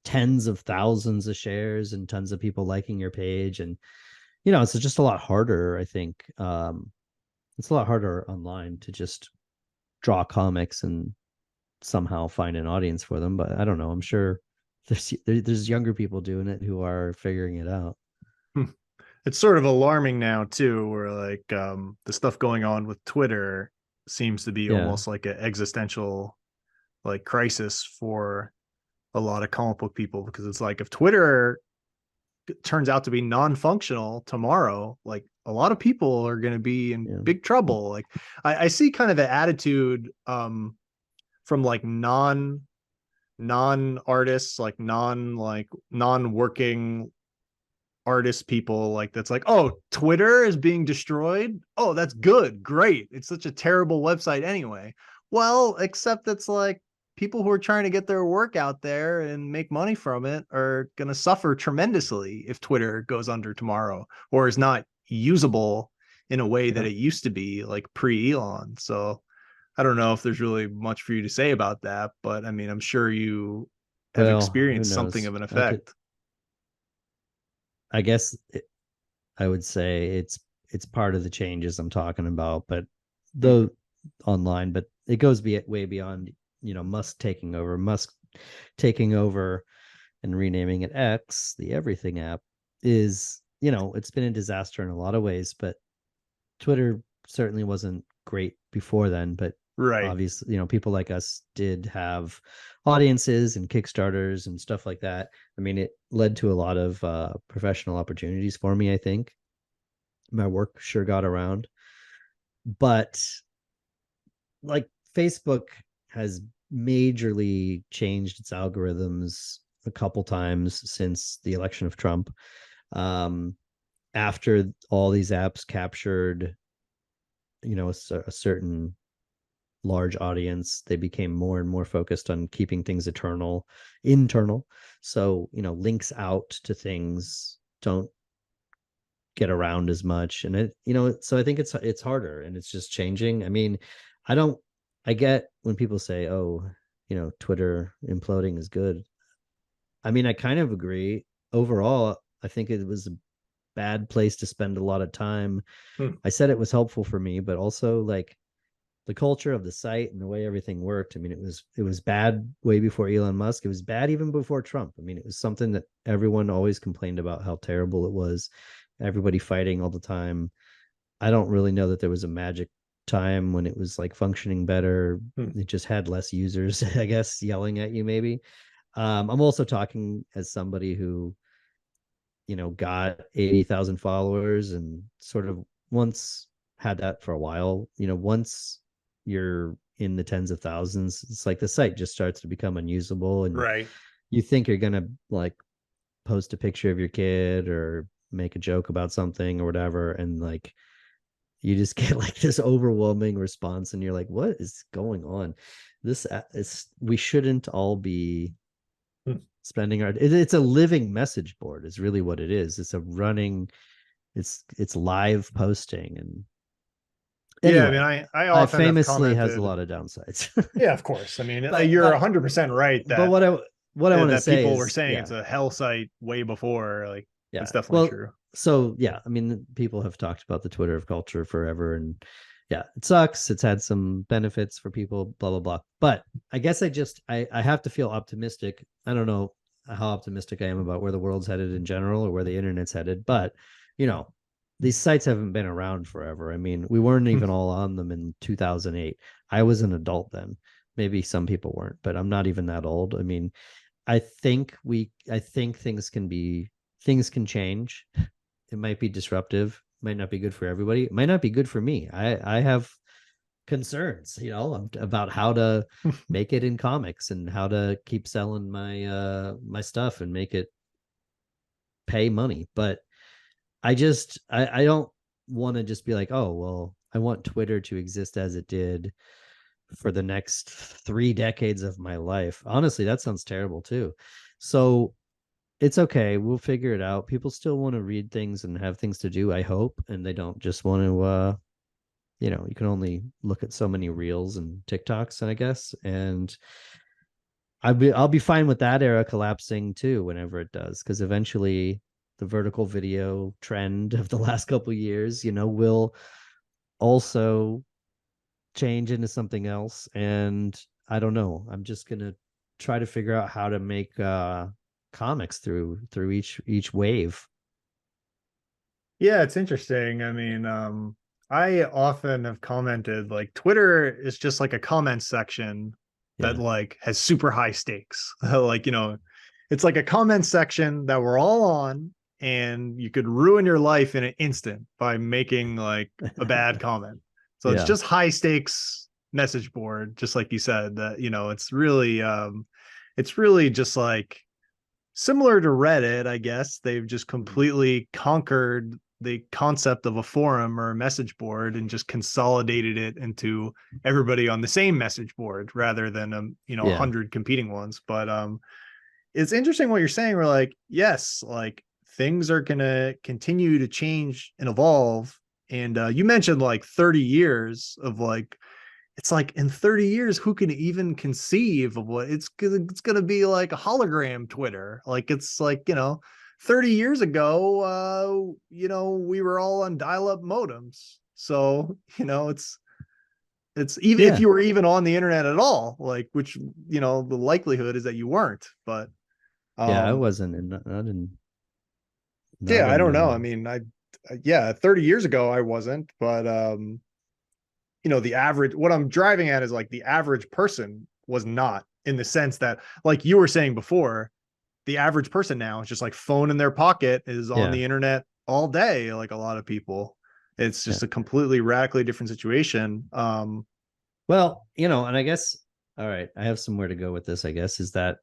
tens of thousands of shares and tons of people liking your page. And it's just a lot harder, I think. It's a lot harder online to just draw comics and somehow find an audience for them. But I don't know, I'm sure there's younger people doing it who are figuring it out. Hmm. It's sort of alarming now too, where like the stuff going on with Twitter seems to be Yeah, almost like an existential like crisis for a lot of comic book people, because it's like if Twitter turns out to be non-functional tomorrow, like a lot of people are going to be in yeah, big trouble. Like I see kind of an attitude from like non artists, like non working artist people, like that's like, oh, Twitter is being destroyed, oh, that's good, great, it's such a terrible website anyway. Well, except it's like people who are trying to get their work out there and make money from it are going to suffer tremendously if Twitter goes under tomorrow or is not usable in a way that yeah. it used to be like pre-Elon. So I don't know if there's really much for you to say about that, but I mean, I'm sure you have Well, who experienced something knows? of an I could, effect. I guess, I would say it's part of the changes I'm talking about, but Hmm. though online, but it goes way beyond, Musk taking over and renaming it X, the everything app, is, it's been a disaster in a lot of ways, but Twitter certainly wasn't great before then, but Right. obviously, people like us did have audiences and Kickstarters and stuff like that. I mean, it led to a lot of professional opportunities for me, I think. My work sure got around. But like Facebook has majorly changed its algorithms a couple times since the election of Trump. Um, After all these apps captured, a certain large audience, they became more and more focused on keeping things internal. So, links out to things don't get around as much. And so I think it's harder and it's just changing. I mean, I don't I get when people say, oh, Twitter imploding is good. I mean, I kind of agree. Overall, I think it was a bad place to spend a lot of time. Hmm. I said it was helpful for me, but also like the culture of the site and the way everything worked. I mean, it was bad way before Elon Musk. It was bad even before Trump. I mean, it was something that everyone always complained about how terrible it was. Everybody fighting all the time. I don't really know that there was a magic time when it was like functioning better. Hmm. It just had less users, I guess, yelling at you maybe. I'm also talking as somebody who, got 80,000 followers and sort of once had that for a while. Once you're in the tens of thousands, it's like the site just starts to become unusable and Right. you think you're going to like post a picture of your kid or make a joke about something or whatever. And like, you just get like this overwhelming response and you're like, what is going on? This is, we shouldn't all be Hmm. spending it's a living message board is really what it is. It's a running, it's live posting. And Yeah, I mean, anyway, I I often have famously has a commented. lot of downsides. Yeah, of course. I mean, but you're but 100% right but that what I want to that say people were is, saying it's yeah. a hell site way before. Like, Yeah. it's definitely Well, true. so yeah, I mean, people have talked about the Twitter of culture forever, and yeah, it sucks. It's had some benefits for people, blah blah blah. But I guess I have to feel optimistic. I don't know how optimistic I am about where the world's headed in general or where the internet's headed, but you know, these sites haven't been around forever. I mean, we weren't even all on them in 2008. I was an adult then. Maybe some people weren't, but I'm not even that old. I mean, I think things can change. It might be disruptive, might not be good for everybody. It might not be good for me. I have concerns, about how to make it in comics and how to keep selling my stuff and make it pay money. But I don't want to just be like, oh, well, I want Twitter to exist as it did for the next 3 decades of my life. Honestly, that sounds terrible too. So it's okay. We'll figure it out. People still want to read things and have things to do, I hope, and they don't just want to you can only look at so many reels and TikToks, I guess. And I'll be fine with that era collapsing too whenever it does, because eventually the vertical video trend of the last couple of years, will also change into something else. And I don't know. I'm just gonna try to figure out how to make comics through each wave. Yeah, it's interesting. I mean, I often have commented like Twitter is just like a comment section that Yeah. like has super high stakes. Like, it's like a comment section that we're all on, and you could ruin your life in an instant by making like a bad comment. So it's Yeah. just high stakes message board, just like you said, that it's really just like similar to Reddit, I guess. They've just completely conquered the concept of a forum or a message board and just consolidated it into everybody on the same message board rather than a Yeah. 100 competing ones. But it's interesting what you're saying. We're like, yes, like things are gonna continue to change and evolve. And you mentioned like 30 years of like, it's like in 30 years, who can even conceive of what it's gonna be like a hologram Twitter? Like it's like, 30 years ago, we were all on dial-up modems. So, it's even if Yeah. you were even on the internet at all, like which, the likelihood is that you weren't. But Yeah. I um wasn't in not in yeah, not I in don't know. I mean, yeah, 30 years ago I wasn't, but the average, what I'm driving at is like the average person was not, in the sense that, like you were saying before, the average person now is just like phone in their pocket, is on Yeah. the internet all day, like a lot of people. It's Yeah. just a completely radically different situation. Well, and I guess, all right, I have somewhere to go with this, I guess, is that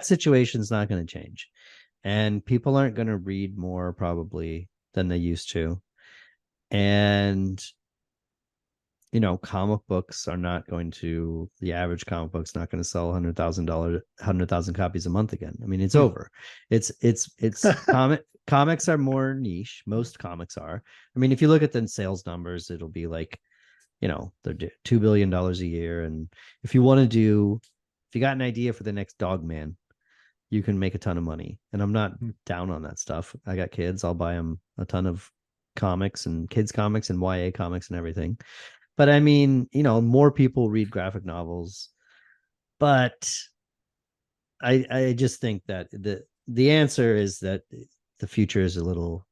situation's not going to change. And people aren't going to read more probably than they used to. And comic books are not going to the average comic book's not going to sell $100,000, 100,000 copies a month again. I mean, it's over. It's comics are more niche. Most comics are. I mean, if you look at the sales numbers, it'll be like, they're $2 billion a year. And if you got an idea for the next Dog Man, you can make a ton of money. And I'm not down on that stuff. I got kids. I'll buy them a ton of comics and kids comics and YA comics and everything. But I mean, more people read graphic novels. But I just think that the answer is that the future is a little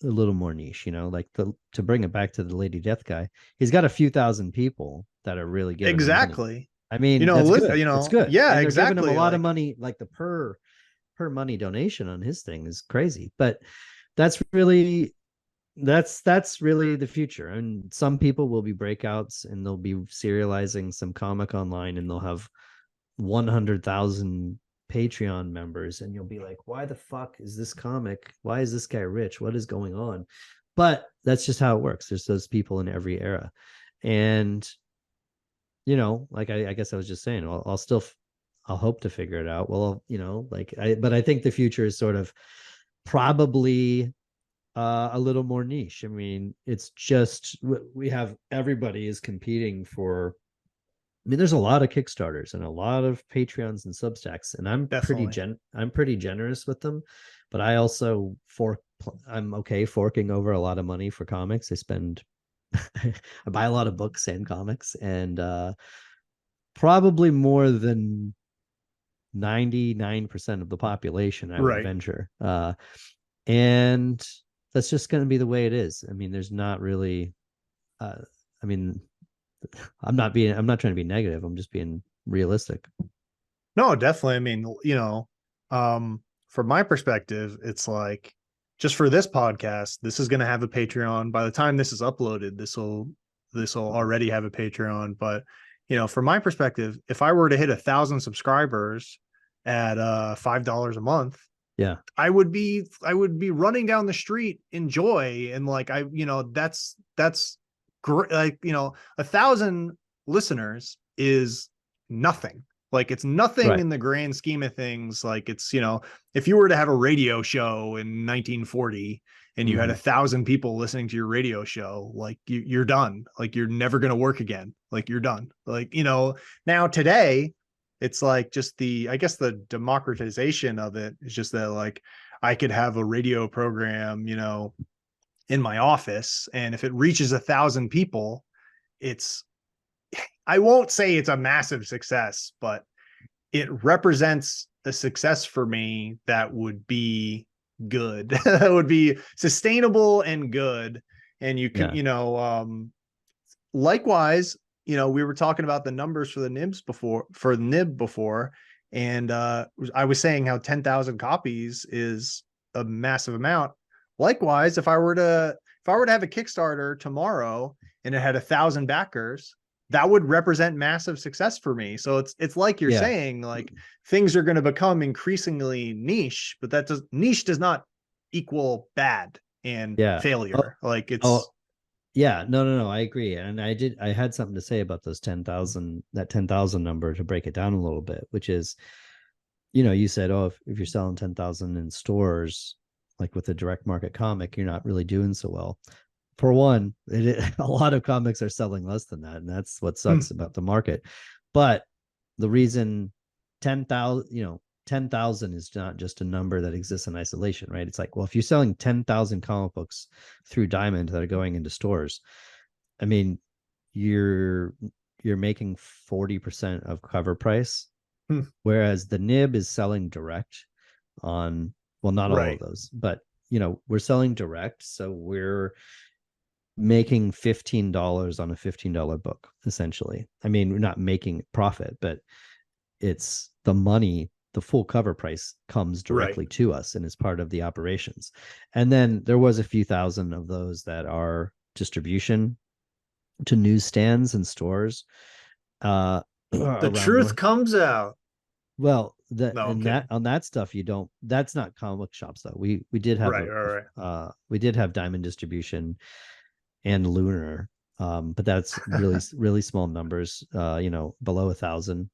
more niche, like to bring it back to the Lady Death guy. He's got a few thousand people that are really giving him money. Exactly. I mean, that's good. It's good. Yeah, And they're giving him a exactly. lot of Like, money, like the per money donation on his thing is crazy. But that's really the future. And some people will be breakouts and they'll be serializing some comic online and they'll have 100,000 Patreon members, and you'll be like, why the fuck is this comic? Why is this guy rich? What is going on? But that's just how it works. There's those people in every era. And like I guess I was just saying, I'll hope to figure it out. Well, but I think the future is sort of probably a little more niche. I mean, it's just we have everybody is competing for. I mean, there's a lot of Kickstarters and a lot of Patreons and Substacks, and I'm definitely. pretty generous with them, but I also I'm okay forking over a lot of money for comics. I buy a lot of books and comics, and probably more than 99% of the population I would Right. venture. And that's just going to be the way it is. I mean, there's not really I mean, I'm not trying to be negative. I'm just being realistic. No, definitely. I mean, from my perspective, it's like, just for this podcast, this is going to have a Patreon. By the time this is uploaded, this will already have a Patreon. But from my perspective, if I were to hit 1,000 subscribers at $5 a month, Yeah. I would be running down the street in joy, and like that's great. Like 1,000 listeners is nothing. Like, it's nothing Right. in the grand scheme of things. Like, it's if you were to have a radio show in 1940 and you had Mm-hmm. 1,000 people listening to your radio show, like you're done. Like, you're never gonna work again. Like, you're done. Like, now today, it's like, just I guess the democratization of it is just that, like, I could have a radio program, in my office, and if it reaches 1,000 people, it's I won't say it's a massive success, but it represents a success for me that would be good. That would be sustainable and good. And you can, Yeah. likewise, we were talking about the numbers for the nib before, and I was saying how 10,000 copies is a massive amount. Likewise, if I were to have a Kickstarter tomorrow and it had 1,000 backers, that would represent massive success for me. So it's like you're Yeah. saying, like, things are going to become increasingly niche, but niche does not equal bad and Yeah. Oh, failure. Like, oh, it's yeah. No. I agree. And I had something to say about those 10,000, that 10,000 number, to break it down a little bit, which is, you said, oh, if you're selling 10,000 in stores, like with a direct market comic, you're not really doing so well. For one, a lot of comics are selling less than that, and that's what sucks about the market. But the reason 10,000 is not just a number that exists in isolation, right? It's like, well, if you're selling 10,000 comic books through Diamond that are going into stores, I mean, you're making 40% of cover price, Hmm. whereas the nib is selling direct on, well, not all of Right. those, but we're selling direct, so we're making $15 on a $15 book, essentially. I mean, we're not making profit, but it's the money, the full cover price comes Right. directly to us and is part of the operations. And then there was a few thousand of those that are distribution to newsstands and stores The around truth North. comes out. Well, that No, I'm and kidding. that on that stuff you don't. That's not comic book shops though. We did have Right, right, right. we did have Diamond Distribution and Lunar, but that's really small numbers. Below 1,000.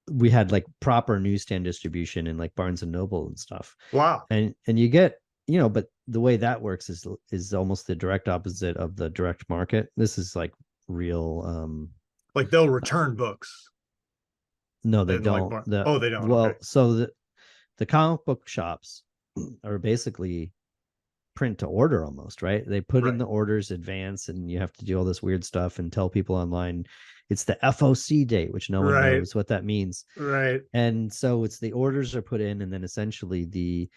We had like proper newsstand distribution in like Barnes and Noble and stuff, Wow. and you get but the way that works is almost the direct opposite of the direct market. This is like real. Like they'll return books No, they and like don't. The oh, they don't. Okay. Well, so the comic book shops are basically print to order almost, right? They put in Right. the orders advance, and you have to do all this weird stuff and tell people online it's the FOC date, which no one Right. knows what that means. Right. And so it's the orders are put in, and then essentially the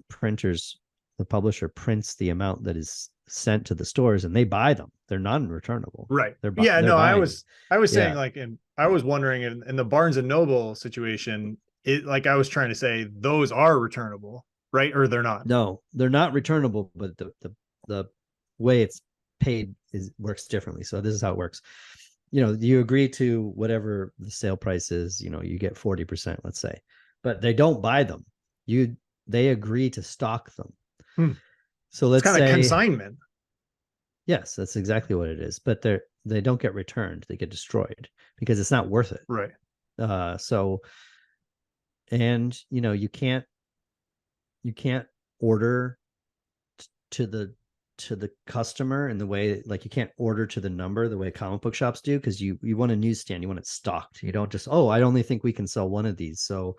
printers, the publisher prints the amount that is sent to the stores, and they buy them. They're non-returnable. Right. They're Yeah, they're no, I buying them. was I was saying Yeah. like I was wondering in the Barnes and Noble situation, it like I was trying to say those are returnable, right? Or they're not. No, they're not returnable, but the way it's paid works differently. So this is how it works. You agree to whatever the sale price is, you get 40%, let's say, but they don't buy them. They agree to stock them. Hmm. So It's let's kind of say, consignment. yes, that's exactly what it is, but they don't get returned. They get destroyed because it's not worth it. Right. So, and you can't order to the customer in the way, like, you can't order to the number the way comic book shops do, because you want a newsstand, you want it stocked. You don't just, I only think we can sell one of these, so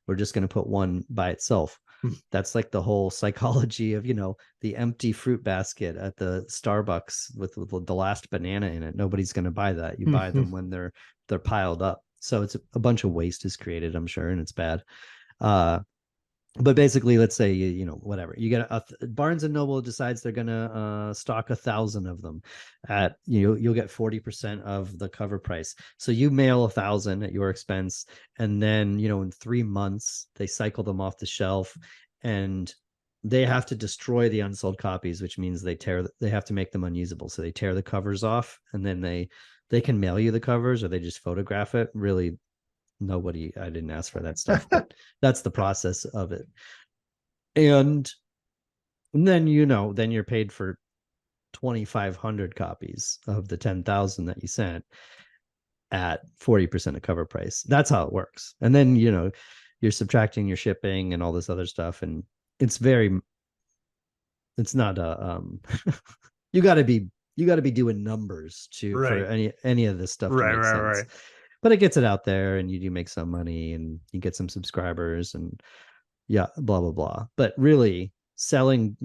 we're just going to put one by itself. Hmm. That's like the whole psychology of the empty fruit basket at the Starbucks with the last banana in it. Nobody's going to buy that. You buy them when they're piled up. So it's a bunch of waste is created, I'm sure, and it's bad. But basically, let's say whatever, you get Barnes and Noble decides they're gonna stock 1,000 of them at you'll get 40% of the cover price. So you mail 1,000 at your expense, and then in 3 months they cycle them off the shelf, and they have to destroy the unsold copies, which means they have to make them unusable. So they tear the covers off, and then they can mail you the covers, or they just photograph it. Really, I didn't ask for that stuff, but that's the process of it. And then then you're paid for 2,500 copies of the 10,000 that you sent at 40% of cover price. That's how it works. And then you're subtracting your shipping and all this other stuff, and it's not a you got to be doing numbers for Right. any of this stuff to Right, make right, sense. right. But it gets it out there, and you do make some money, and you get some subscribers, and yeah, blah blah blah. But really, selling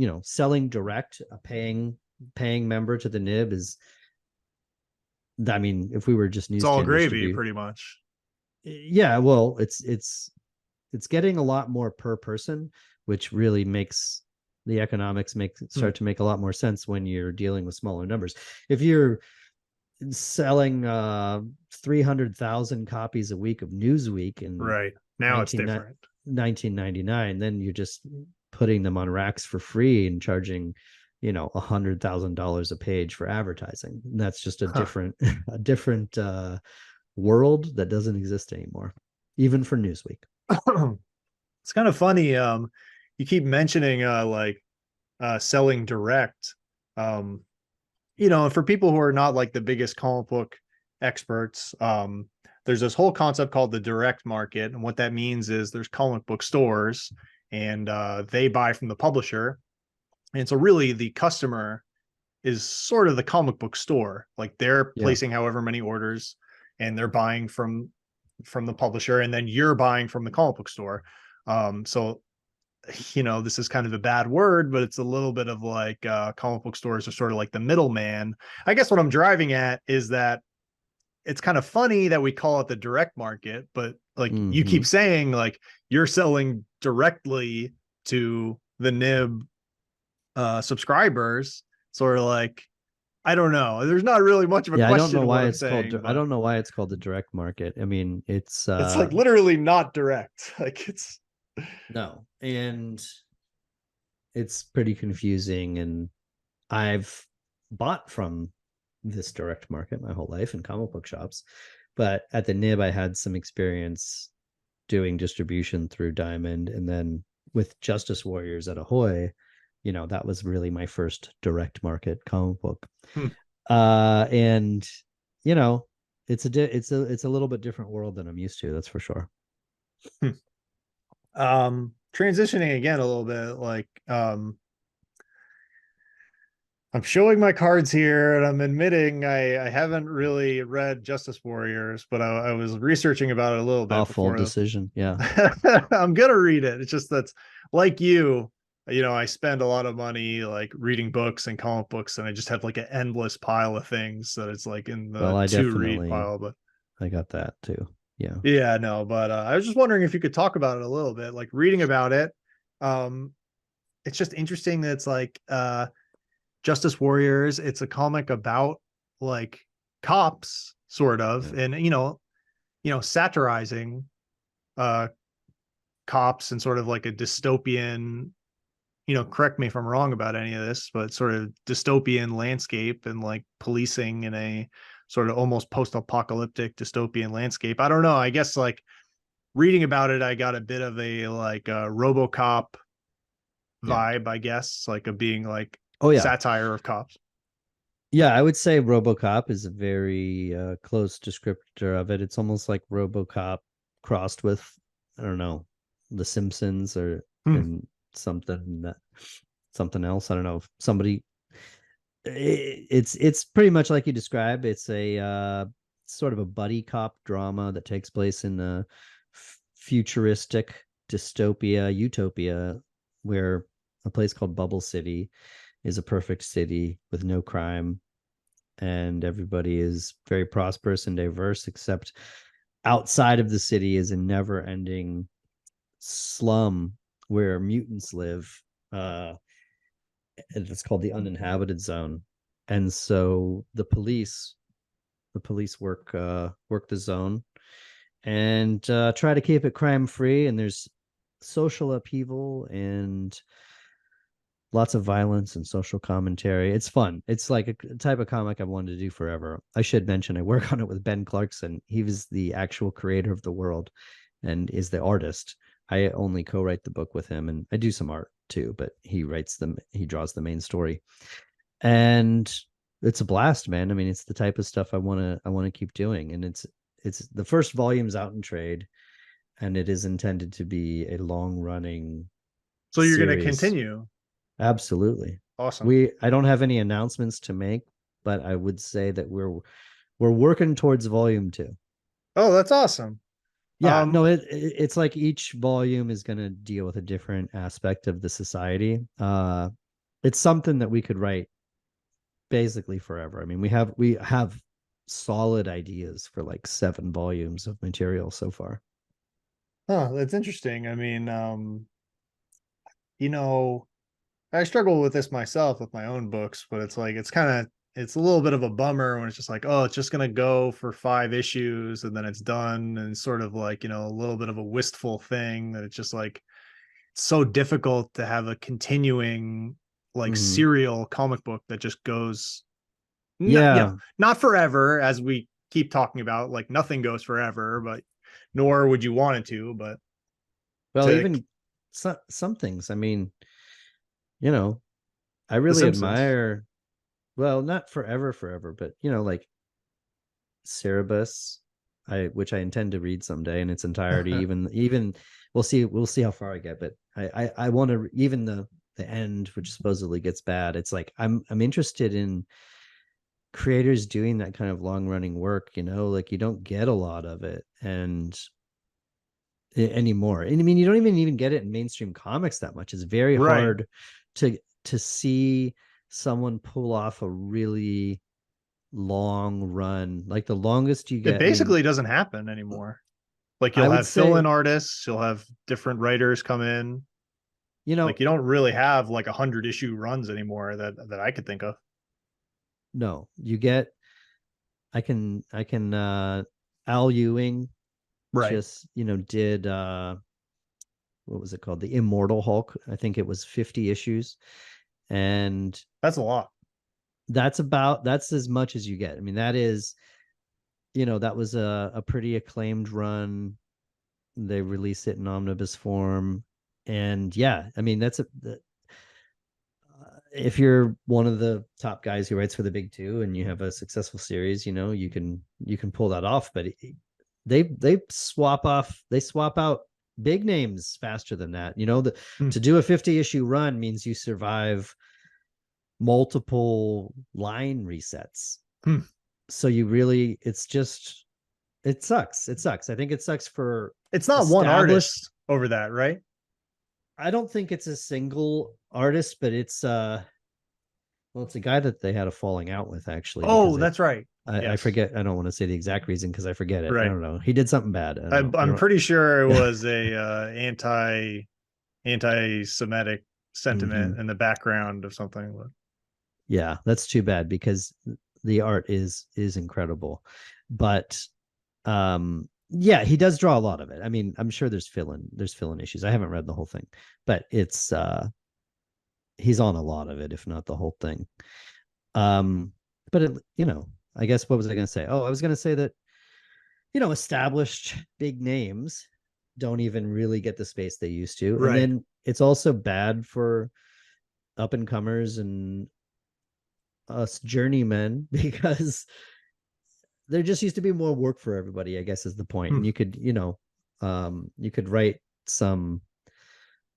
direct, a paying member to the nib is, I mean, if we were just It's all newsstand gravy, distribute, pretty much. yeah, well, it's getting a lot more per person, which really makes the economics start to make a lot more sense when you're dealing with smaller numbers. If you're selling 300,000 copies a week of Newsweek in Right. Now it's different. 1999, then you're just putting them on racks for free and charging $100,000 a page for advertising. And that's just a different a different world that doesn't exist anymore, even for Newsweek. It's kind of funny. You keep mentioning selling direct. For people who are not like the biggest comic book experts, there's this whole concept called the direct market. And what that means is there's comic book stores, and they buy from the publisher. And so really the customer is sort of the comic book store. Like they're Yeah. placing however many orders, and they're buying from the publisher, and then you're buying from the comic book store. So this is kind of a bad word, but it's a little bit of like comic book stores are sort of like the middleman. I guess what I'm driving at is that it's kind of funny that we call it the direct market, but like you keep saying, like you're selling directly to the nib subscribers sort of like, I don't know. There's not really much of a Yeah, I don't question know of what why I'm it's called. saying, I but don't know why it's called the direct market. I mean, it's like literally not direct. Like it's no, and it's pretty confusing. And I've bought from this direct market my whole life in comic book shops, but at the nib, I had some experience doing distribution through Diamond, and then with Justice Warriors at Ahoy, that was really my first direct market comic book. hmm. And you know, it's a little bit different world than I'm used to. That's for sure. Transitioning again a little bit, like I'm showing my cards here and I'm admitting I haven't really read Justice Warriors, but I was researching about it a little bit Awful before. decision. Yeah. I'm gonna read it. It's just that's like I spend a lot of money like reading books and comic books, and I just have like an endless pile of things that it's like in Well, the I to read definitely pile. But I got that too. Yeah. yeah, no, but I was just wondering if you could talk about it a little bit, like reading about it. Um, it's just interesting that it's like Justice Warriors. It's a comic about like cops, sort of, Yeah. and satirizing uh cops and sort of like a dystopian, correct me if I'm wrong about any of this, but sort of dystopian landscape and like policing in a sort of almost post-apocalyptic dystopian landscape. I don't know. I guess like reading about it, I got a bit of a like a RoboCop Yeah. vibe, I guess, like of being like Oh yeah. satire of cops. Yeah, I would say RoboCop is a very close descriptor of it. It's almost like RoboCop crossed with, I don't know, The Simpsons or Hmm. and something else. I don't know. If somebody it's pretty much like you described. It's a sort of a buddy cop drama that takes place in a futuristic dystopia, utopia, where a place called Bubble City is a perfect city with no crime, and everybody is very prosperous and diverse, except outside of the city is a never ending slum where mutants live. It's called the uninhabited zone. And so the police work the zone and try to keep it crime free. And there's social upheaval and lots of violence and social commentary. It's fun. It's like a type of comic I've wanted to do forever. I should mention I work on it with Ben Clarkson. He was the actual creator of the world and is the artist. I only co-write the book with him, and I do some art too, but he draws the main story. And it's a blast, man. I mean, it's the type of stuff I want to keep doing. And it's the first volume's out in trade, and it is intended to be a long running So you're going to series. continue. Absolutely. Awesome. I don't have any announcements to make, but I would say that we're working towards volume 2. Oh, that's awesome. Yeah, no, it's like each volume is going to deal with a different aspect of the society. It's something that we could write basically forever. I mean, we have solid ideas for like 7 volumes of material so far. that's interesting. I mean, you know, I struggle with this myself with my own books, but it's like it's a little bit of a bummer when it's just like, oh, it's just gonna go for 5 issues and then it's done, and it's sort of like, a little bit of a wistful thing that it's just like it's so difficult to have a continuing like Mhm. serial comic book that just goes Yeah. not forever, as we keep talking about, like nothing goes forever, but nor would you want it to, but Well, to even some things. I mean, you know, I The really Simpsons. admire, well, not forever, but like Cerebus, which I intend to read someday in its entirety. Even we'll see how far I get, but I want to, even the end, which supposedly gets bad. It's like I'm interested in creators doing that kind of long running work. Like you don't get a lot of it and anymore. And I mean, you don't even get it in mainstream comics that much. It's very Right. hard to see someone pull off a really long run. Like the longest you It get, I mean, basically doesn't happen anymore. Like I you'll would have fill-in say, artists, you'll have different writers come in. You know, Like you don't really have like 100 issue runs anymore that I could think of. no, you get I can Al Ewing Right. just, did what was it called? The Immortal Hulk. I think it was 50 issues. And That's a lot. that's as much as you get. I mean, that was a pretty acclaimed run. They released it in omnibus form. And yeah, I mean, if you're one of the top guys who writes for the big two and you have a successful series, you can pull that off. But they swap out big names faster than that. Hmm. To do a 50 issue run means you survive multiple line resets. Hmm. So it sucks. It sucks. I think it sucks for It's not one established. artist over that, right? I don't think it's a single artist, but it's a guy that they had a falling out with actually, because Oh, that's right. I Yes. forget. I don't want to say the exact reason because I forget it. I Right. don't know. He did something bad. I don't know. I'm pretty sure it was a anti-Semitic Mhm. sentiment in the background of something. Yeah, that's too bad because the art is incredible. But yeah, he does draw a lot of it. I mean, I'm sure there's fill-in issues. I haven't read the whole thing, but it's he's on a lot of it, if not the whole thing. Um, but I guess what was I going to say? Oh, I was going to say that established big names don't even really get the space they used to, and Right. then it's also bad for up and comers and us journeymen because there just used to be more work for everybody, I guess is the point. Hmm. And you could write some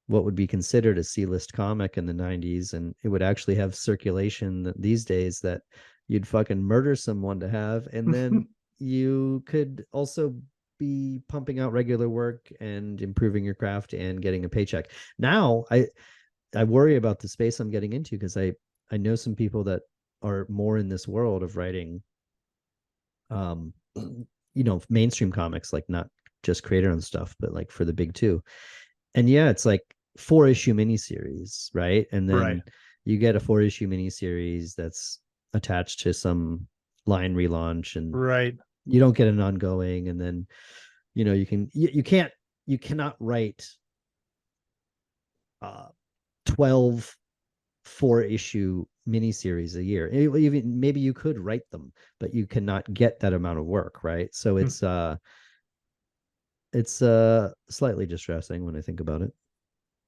what would be considered a C-list comic in the 90s, and it would actually have circulation these days that you'd fucking murder someone to have. And then you could also be pumping out regular work and improving your craft and getting a paycheck. Now I worry about the space I'm getting into because I know some people that are more in this world of writing um mainstream comics, like not just creator and stuff, but like for the big two. And yeah, it's like 4-issue miniseries, right? And Right. then you get a 4-issue miniseries that's attached to some line relaunch, and Right. you don't get an ongoing. And then you cannot write 12 4-issue miniseries a year. Even maybe you could write them, but you cannot get that amount of work, right? So Hmm. it's slightly distressing when I think about it.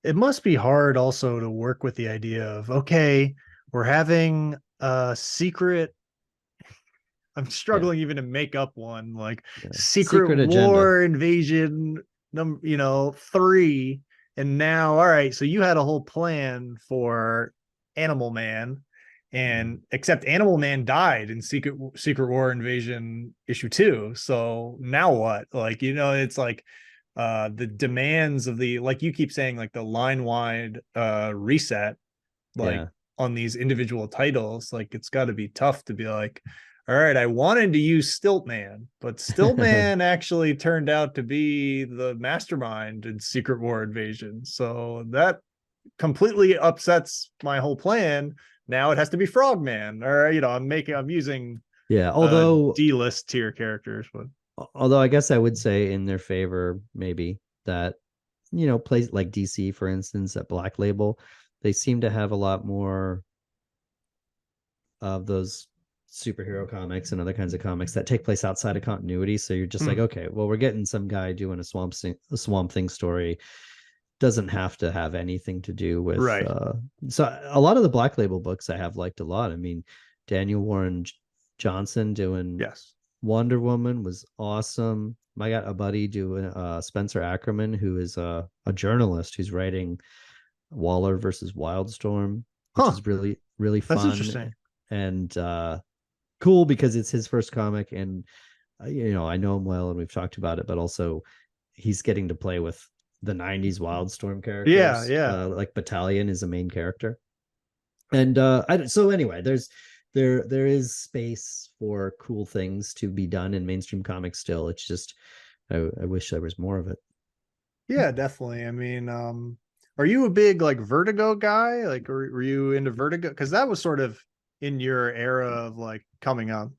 It must be hard also to work with the idea of, okay, we're having a secret. I'm Yeah, struggling even to make up one, like yeah. Secret Secret agenda. War Invasion number, 3. And now, all right, so you had a whole plan for Animal Man, Mhm. and except Animal Man died in Secret War Invasion issue 2. So now what? Like, it's like the demands of the, like you keep saying, like the line wide reset, like Yeah. on these individual titles. Like it's got to be tough to be like, all right, I wanted to use Stiltman, but Stiltman actually turned out to be the mastermind in Secret War Invasion. So that completely upsets my whole plan. Now it has to be Frogman, or I'm using Yeah. Although D-list tier characters, but although I guess I would say in their favor, maybe that, plays like DC, for instance, at Black Label, they seem to have a lot more of those superhero comics and other kinds of comics that take place outside of continuity. So you're just like, hmm, okay, well, we're getting some guy doing a Swamp Thing story. Doesn't have to have anything to do with. right. So a lot of the Black Label books I have liked a lot. I mean, Daniel Warren Johnson doing Yes. Wonder Woman was awesome. I got a buddy doing Spencer Ackerman, who is a journalist who's writing Waller versus Wildstorm, which Huh. is really, really That's fun interesting. and cool because it's his first comic. And, I know him well and we've talked about it, but also he's getting to play with the 90s Wildstorm Yeah. characters. Yeah. Like Battalion is a main character. And so anyway, there is space for cool things to be done in mainstream comics still. It's just I wish there was more of it. Yeah, definitely. I mean, Are you a big like Vertigo guy? Like, were you into Vertigo? Because that was sort of in your era of like coming up.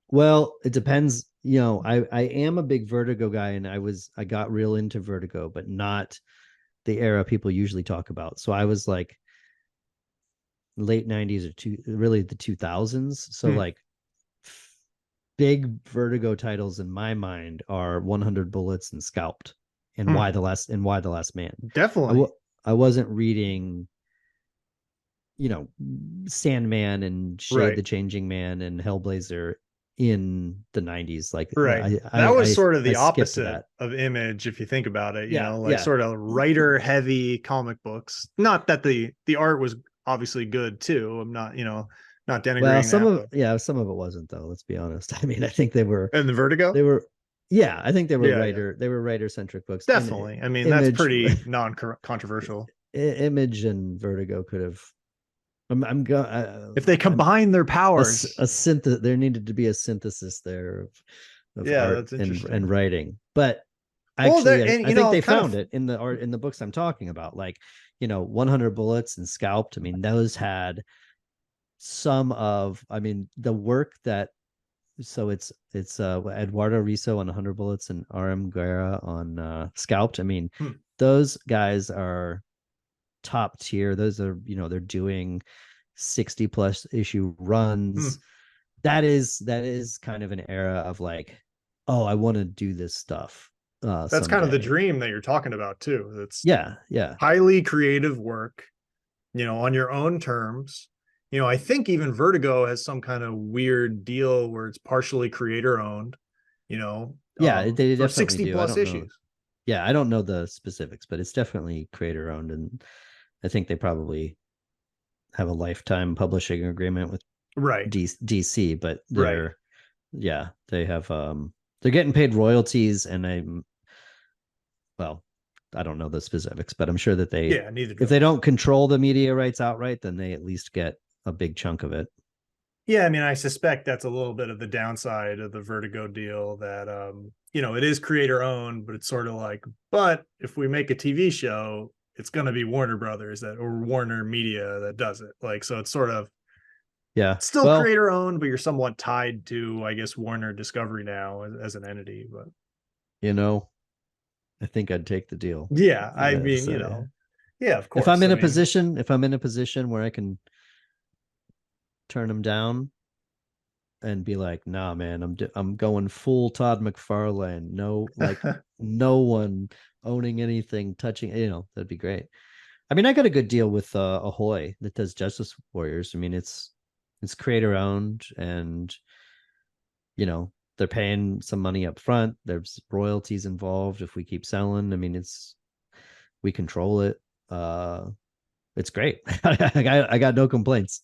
Well, it depends. You know, I am a big Vertigo guy, and I got real into Vertigo, but not the era people usually talk about. So I was like late 90s or really the 2000s. So Hmm. like big Vertigo titles in my mind are 100 Bullets and Scalped, and Hmm. Why the Last Man. I Definitely. w- I wasn't reading, you know, Sandman and Shade Right. the Changing Man and Hellblazer in the 90s. Like Right. That was sort of I the skipped opposite that. of Image, if you think about it, Yeah, like yeah. sort of writer heavy comic books. Not that the art was obviously good too. I'm not, not Well, denigrating that, but some of it wasn't though, let's be honest. I mean, I think and the Vertigo? they were yeah, I think Yeah, yeah. they were writer centric books. And Definitely. I mean, that's Image pretty non-controversial. Image and Vertigo could have I'm go If they I'm combine their powers. a there needed to be a synthesis there of Yeah, art that's interesting. and writing. But Well, there actually and I think they kind found of it in the art in the books I'm talking about. Like, 100 Bullets and Scalped. I mean, those had some of, I mean, the work that, so it's Eduardo Riso on 100 Bullets and RM Guerra on Scalped. I mean, hmm, those guys are top tier. Those are, they're doing 60 plus issue hmm. runs. That is kind of an era of like, oh, I want to do this stuff That's kind of the someday. dream that you're talking about too. It's Yeah, yeah, highly creative work, on your own terms. I think even Vertigo has some kind of weird deal where it's partially creator owned, yeah. They for definitely 60 do. I plus don't know. issues. Yeah, I don't know the specifics, but it's definitely creator owned, and I think they probably have a lifetime publishing agreement with Right, DC. But right. yeah, they have they're getting paid royalties, and well, I don't know the specifics, but I'm sure that Yeah, neither if do they I. don't control the media rights outright, then they at least get a big chunk of it. Yeah, I mean, I suspect that's a little bit of the downside of the Vertigo deal that, it is creator owned, but it's sort of like, but if we make a TV show, it's going to be Warner Brothers that or Warner Media that does it. Like, so it's sort of Yeah. still Well, creator owned, but you're somewhat tied to, I guess, Warner Discovery now as an entity. But you know, I think I'd take the deal. yeah, I I gotta mean, say, yeah, of course. I mean, if I'm in a position where I can turn them down and be like, nah, man, I'm going full Todd McFarlane. No, like no one owning anything, touching, that'd be great. I mean, I got a good deal with Ahoy that does Justice Warriors. I mean, it's creator owned, and they're paying some money up front. There's royalties involved if we keep selling. I mean, we control it. Uh, it's great. I got no complaints.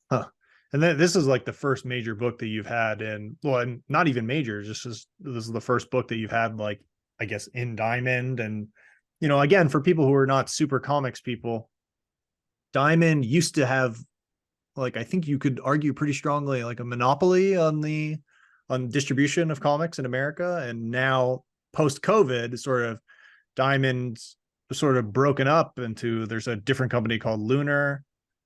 huh. And then this is like the first major book that you've had in, well, and not even major, just as this is the first book that you've had, like, I guess, in Diamond. And, again, for people who are not super comics people, Diamond used to have, like, I think you could argue pretty strongly, like a monopoly on distribution of comics in America. And now post COVID, sort of Diamond's sort of broken up into, there's a different company called Lunar.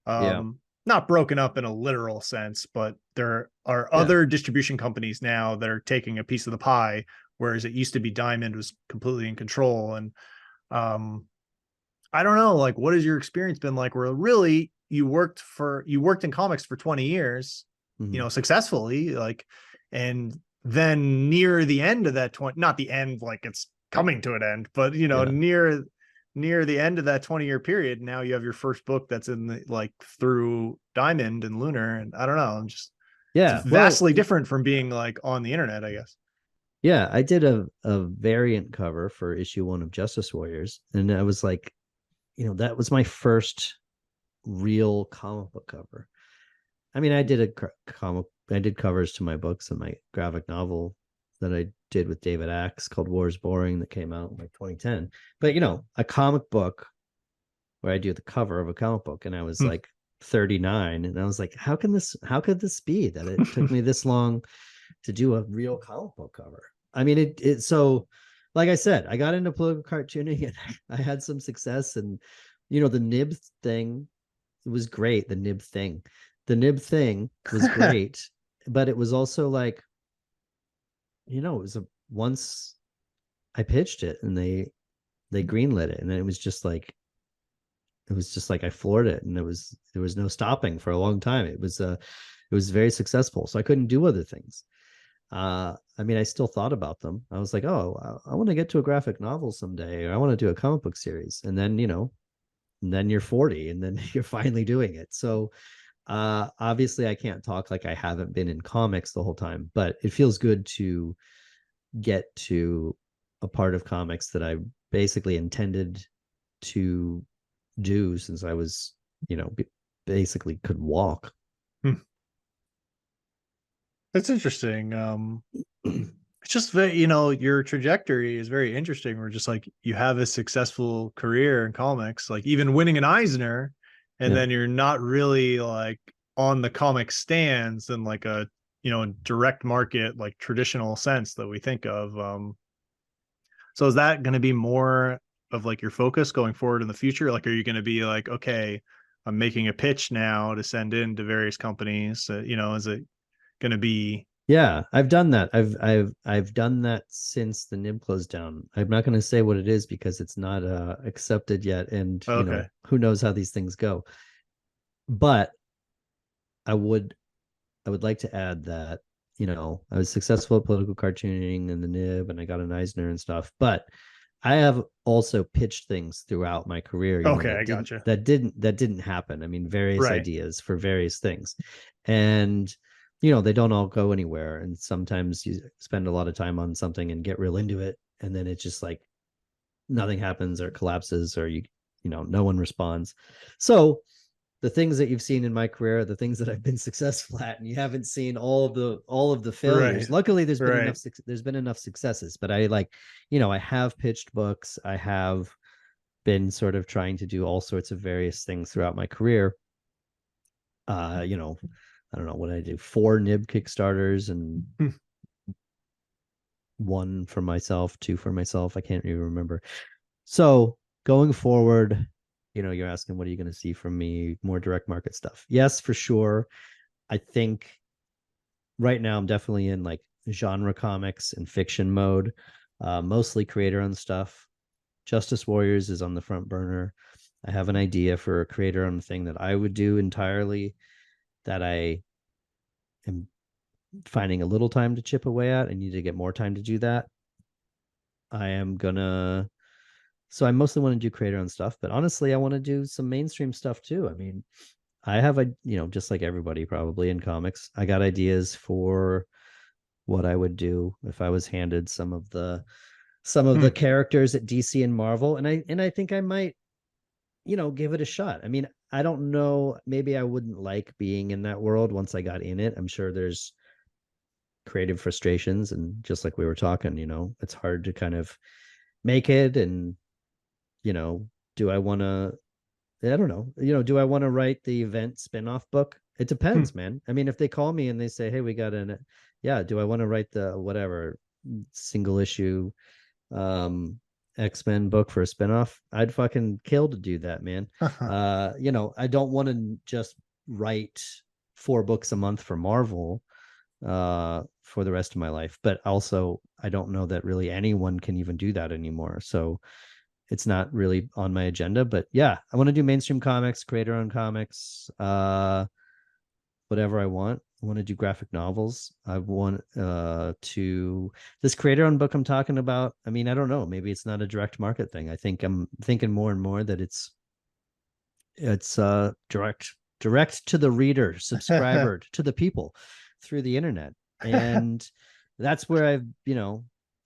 Yeah, Not broken up in a literal sense, but there are yeah, other distribution companies now that are taking a piece of the pie, whereas it used to be Diamond was completely in control. And um, I don't know, like, what has your experience been like where really you worked in comics for 20 years, mhm, successfully, like, and then near the end of that 20, not the end, like it's coming to an end, but yeah, near the end of that 20-year period, now you have your first book that's in the, like, through Diamond and Lunar. And I don't know, I'm just, it's yeah. Well, vastly different from being like on the internet, I guess. yeah. I did a variant cover for issue 1 of Justice Warriors, and I was like, that was my first real comic book cover. I mean, I did covers to my books and my graphic novel that I did with David Axe called War's Boring that came out in like 2010. But a comic book where I do the cover of a comic book, and I was Hmm. like 39, and I was like, how could this be that it took me this long to do a real comic book cover? I mean, it so like I said, I got into political cartooning and I had some success. And the nib thing was great. The nib thing was great, but it was also like, it was once I pitched it and they greenlit it, and then it was just like I floored it, and there was no stopping for a long time. It was very successful, so I couldn't do other things. I mean, I still thought about them. I was like, oh, I want to get to a graphic novel someday, or I want to do a comic book series. And then, and then you're 40 and then you're finally doing it. So obviously I can't talk like I haven't been in comics the whole time, but it feels good to get to a part of comics that I basically intended to do since I was, basically could walk. Hmm. That's interesting. It's just very, your trajectory is very interesting. Where just like you have a successful career in comics, like even winning an Eisner, and Yeah. then you're not really like on the comic stands in like a direct market like traditional sense that we think of. So is that going to be more of like your focus going forward in the future? Like, are you going to be like, okay, I'm making a pitch now to send in to various companies? Is it going to be Yeah, I've done that. I've done that since the nib closed down. I'm not going to say what it is because it's not accepted yet, and okay? who knows how these things go. But I would I would like to add that I was successful at political cartooning and the nib, and I got an Eisner and stuff. But I have also pitched things throughout my career, Okay, that I didn't gotcha. that didn't that didn't happen. I mean, various Right. ideas for various things, and they don't all go anywhere. And sometimes you spend a lot of time on something and get real into it, and then it's just like nothing happens or it collapses, or no one responds. So the things that you've seen in my career are the things that I've been successful at, and you haven't seen all of the failures. Right. Luckily, Right. there's been enough successes, but I have pitched books. I have been sort of trying to do all sorts of various things throughout my career. uh you know I don't know what I do, 4 nib kickstarters, and Hmm. one for myself, two for myself, I can't even remember. So going forward, you're asking what are you going to see from me, more direct market stuff? Yes, for sure. I think right now I'm definitely in like genre comics and fiction mode, mostly creator owned stuff. Justice Warriors is on the front burner. I have an idea for a creator owned thing that I would do entirely, that I am finding a little time to chip away at. I need to get more time to do that. I am gonna So I mostly want to do creator owned stuff, but honestly, I want to do some mainstream stuff too. I mean, I have just like everybody probably in comics, I got ideas for what I would do if I was handed some of the Hmm. characters at DC and Marvel, and I think I might, give it a shot. I mean, I don't know, maybe I wouldn't like being in that world once I got in it. I'm sure there's creative frustrations, and just like we were talking, it's hard to kind of make it. And you know, do I want to I don't know. Do I want to write the event spinoff book? It Hmm. depends, man. I mean, if they call me and they say, "Hey, we got an," yeah, do I want to write the whatever single issue X-Men book for a spinoff? I'd fucking kill to do that, man. I don't want to just write 4 books a month for Marvel for the rest of my life, but also I don't know that really anyone can even do that anymore. So it's not really on my agenda. But yeah, I want to do mainstream comics, creator owned comics, whatever I want. I want to do graphic novels. I want to this creator owned book I'm talking about. I mean, I don't know. Maybe it's not a direct market thing. I think I'm thinking more and more that it's direct to the reader, subscriber, to the people through the internet. And that's where I've,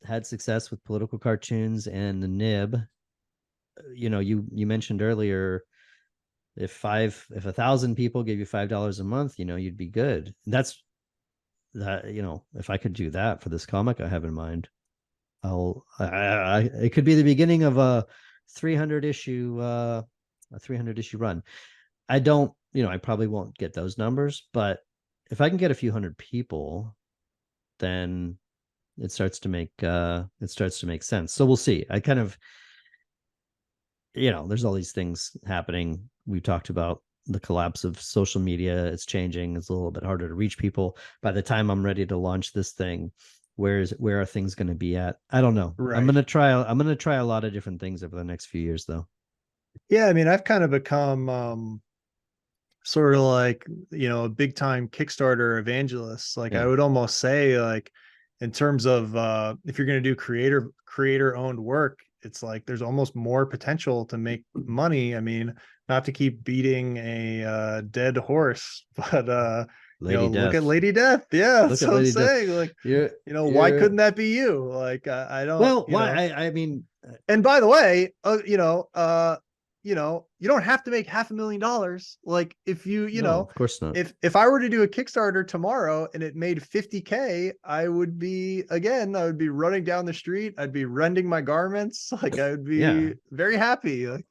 had success with political cartoons and the nib. You mentioned earlier, if 1,000 people gave you $5 a month, you'd be good. That's that. If I could do that for this comic I have in mind, it could be the beginning of 300 issue a 300 issue run. I don't, I probably won't get those numbers, but if I can get a few hundred people, then it starts to make sense. So we'll see. I kind of, there's all these things happening. We talked about the collapse of social media. It's changing. It's a little bit harder to reach people. By the time I'm ready to launch this thing, where are things going to be at? I don't know. I'm Right. going to try a lot of different things over the next few years though. Yeah, I mean, I've kind of become sort of like, a big time Kickstarter evangelist. Like I Yeah. would almost say, like, in terms of if you're going to do creator owned work, it's like there's almost more potential to make money. I mean, not to keep beating a dead horse, but Lady look at Death. Lady Death. Yeah, Look that's at what I'm Lady Death. saying. Like, You're why you're couldn't that be you? Like, I don't, well, why I mean and by the way, you don't have to make $500,000. Like if no, of course not. if I were to do a Kickstarter tomorrow and it made 50K, I would be running down the street. I'd be rending my garments. Like I would Yeah. be very happy. Like,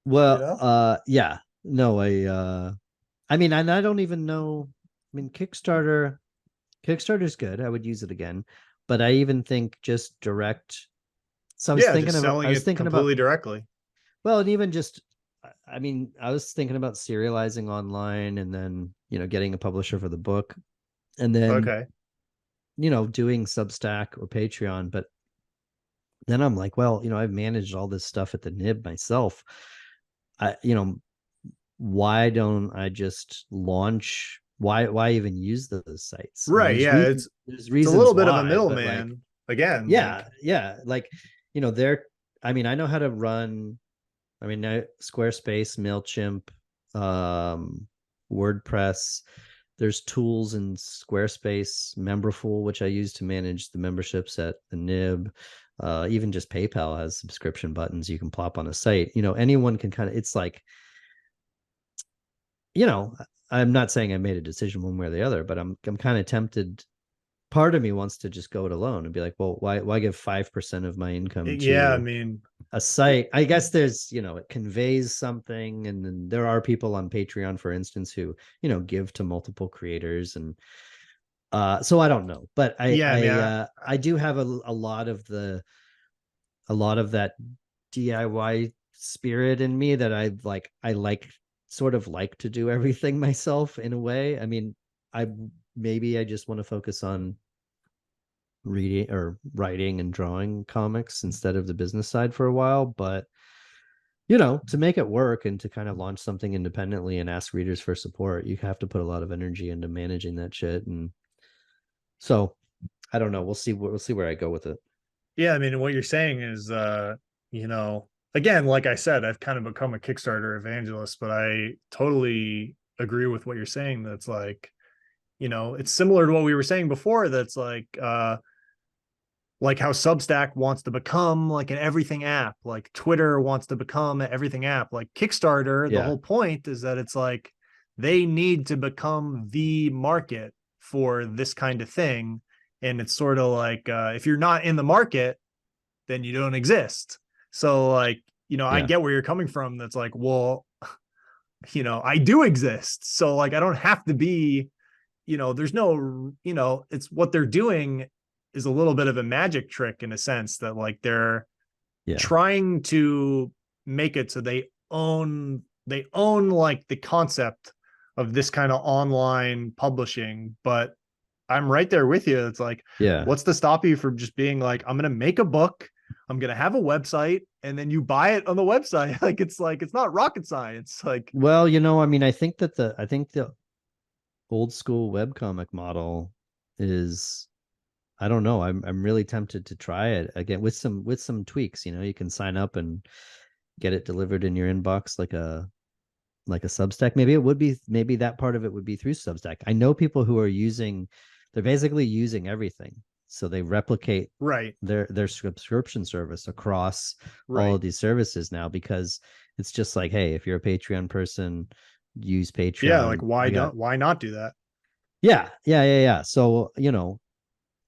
you Well, know? yeah. No, I mean, and I don't even know. I mean, Kickstarter's good. I would use it again, but I even think just direct. So Yeah, just I selling was it thinking about, completely directly. well, and even just, I mean, I was thinking about serializing online and then, getting a publisher for the book and then, Okay. doing Substack or Patreon. But then I'm like, well, I've managed all this stuff at the nib myself. I, why don't I just launch? Why even use those sites? And Right. Yeah. there's It's a reasons little bit of a why, but like, middleman again. yeah, Like, yeah, like, they're, I mean, I know how to run, I mean, Squarespace, MailChimp, um, WordPress. There's tools in Squarespace, Memberful, which I use to manage the memberships at the nib. Even just PayPal has subscription buttons you can plop on a site. Anyone can kind of, it's like, you know, I'm not saying I made a decision one way or the other, but I'm kind of tempted. Part of me wants to just go it alone and be like, well, why give 5% of my income yeah, I to mean, a site? I guess there's, it conveys something, and then there are people on Patreon, for instance, who, give to multiple creators, and so I don't know, but yeah, I mean, I do have a lot of that DIY spirit in me that I like sort of like to do everything myself in a way. I mean, I maybe I just want to focus on reading or writing and drawing comics instead of the business side for a while, but to make it work and to kind of launch something independently and ask readers for support, you have to put a lot of energy into managing that shit. And so I don't know. We'll see where I go with it. yeah, I mean, what you're saying is, again, like I said, I've kind of become a Kickstarter evangelist, but I totally agree with what you're saying. That's like, it's similar to what we were saying before. That's like how Substack wants to become like an everything app, like Twitter wants to become an everything app, like Kickstarter. The Yeah. whole point is that it's like they need to become the market for this kind of thing. And it's sort of like if you're not in the market, then you don't exist. So, like, I Yeah. get where you're coming from. That's like, well, I do exist. So, like, I don't have to be, there's no, it's what they're doing is a little bit of a magic trick in a sense that like they're Yeah. trying to make it so they own like the concept of this kind of online publishing. But I'm right there with you. It's like, Yeah. what's to stop you from just being like, I'm gonna make a book, I'm gonna have a website, and then you buy it on the website. Like it's not rocket science. Like, Well, I mean, I think the old school webcomic model is, I don't know. I'm really tempted to try it again with some tweaks. You can sign up and get it delivered in your inbox like a Substack. Maybe that part of it would be through Substack. I know people who are they're basically using everything. So they replicate right, their subscription service across all right. of these services now, because it's just like, hey, if you're a Patreon person, use Yeah, like Patreon. why not do that? Yeah. So,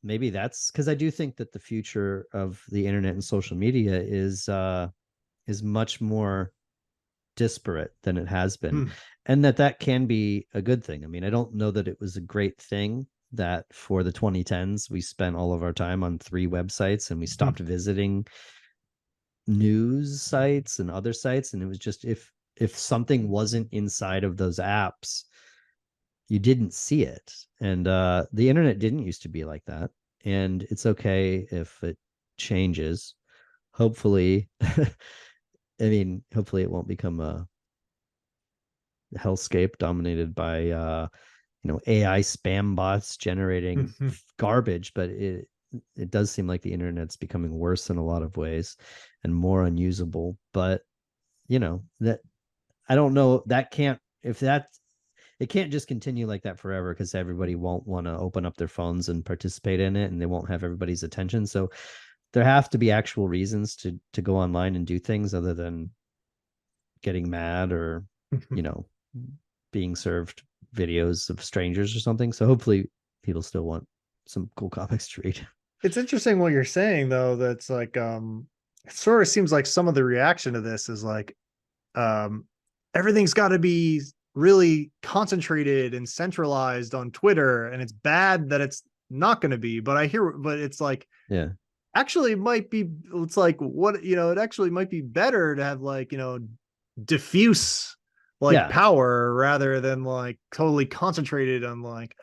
maybe that's because I do think that the future of the internet and social media is much more disparate than it has been, Hmm. and that can be a good thing. I mean, I don't know that it was a great thing that for the 2010s, we spent all of our time on 3 websites and we stopped visiting news sites and other sites. And it was just, if something wasn't inside of those apps, you didn't see it. And the internet didn't used to be like that. And it's okay if it changes. Hopefully, I mean, hopefully it won't become a hellscape dominated by AI spam bots generating garbage, but it does seem like the internet's becoming worse in a lot of ways and more unusable. But that, I don't know, that can't, if that, it can't just continue like that forever, because everybody won't want to open up their phones and participate in it, and they won't have everybody's attention. So there have to be actual reasons to go online and do things other than getting mad or you know being served videos of strangers or something. So hopefully people still want some cool comics to read. It's interesting what you're saying though. That's like, it sort of seems like some of the reaction to this is like, um, everything's got to be really concentrated and centralized on Twitter, and it's bad that it's not going to be. But it's like, Yeah. actually might be, it's like, what, it actually might be better to have like, diffuse like Yeah. power rather than like totally concentrated on like,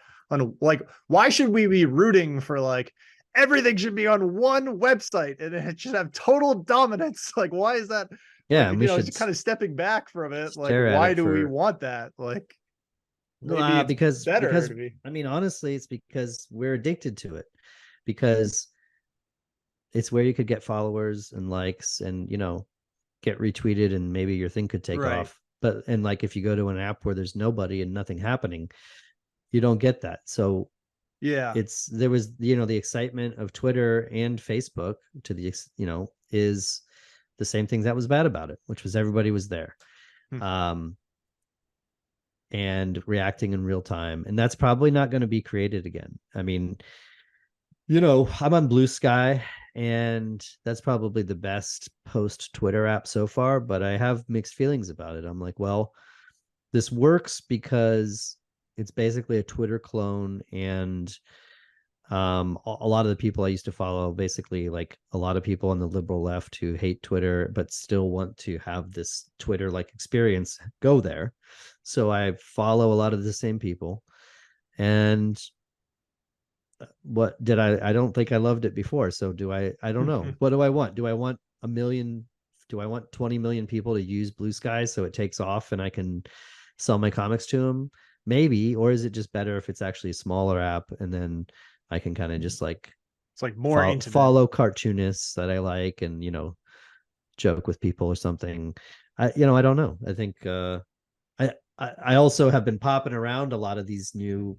why should we be rooting for like everything should be on one website and it should have total dominance? Like, why is that? Yeah. Like, And we should just kind of stepping back from it, like, stare at why it do we for want that? Like, maybe it's better because to be. I mean, honestly, it's because we're addicted to it, because it's where you could get followers and likes and get retweeted, and maybe your thing could take Right. off. But and like if you go to an app where there's nobody and nothing happening, you don't get that. So Yeah. there was the excitement of Twitter and Facebook to the is the same thing that was bad about it, which was everybody was there. Hmm. Um and reacting in real time. And that's probably not going to be created again. I mean, I'm on Blue Sky, and that's probably the best post Twitter app so far, but I have mixed feelings about it. I'm like, well, this works because it's basically a Twitter clone, and a lot of the people I used to follow, basically like a lot of people on the liberal left who hate Twitter but still want to have this Twitter like experience, go there. So I follow a lot of the same people. And what did I don't think I loved it before. So I don't know. What do I want? Do I want a million? Do I want 20 million people to use Blue Sky so it takes off and I can sell my comics to them? Maybe. Or is it just better if it's actually a smaller app, and then I can kind of just like It's like more intimate. follow cartoonists that I like, and joke with people or something. I don't know. I think I also have been popping around a lot of these new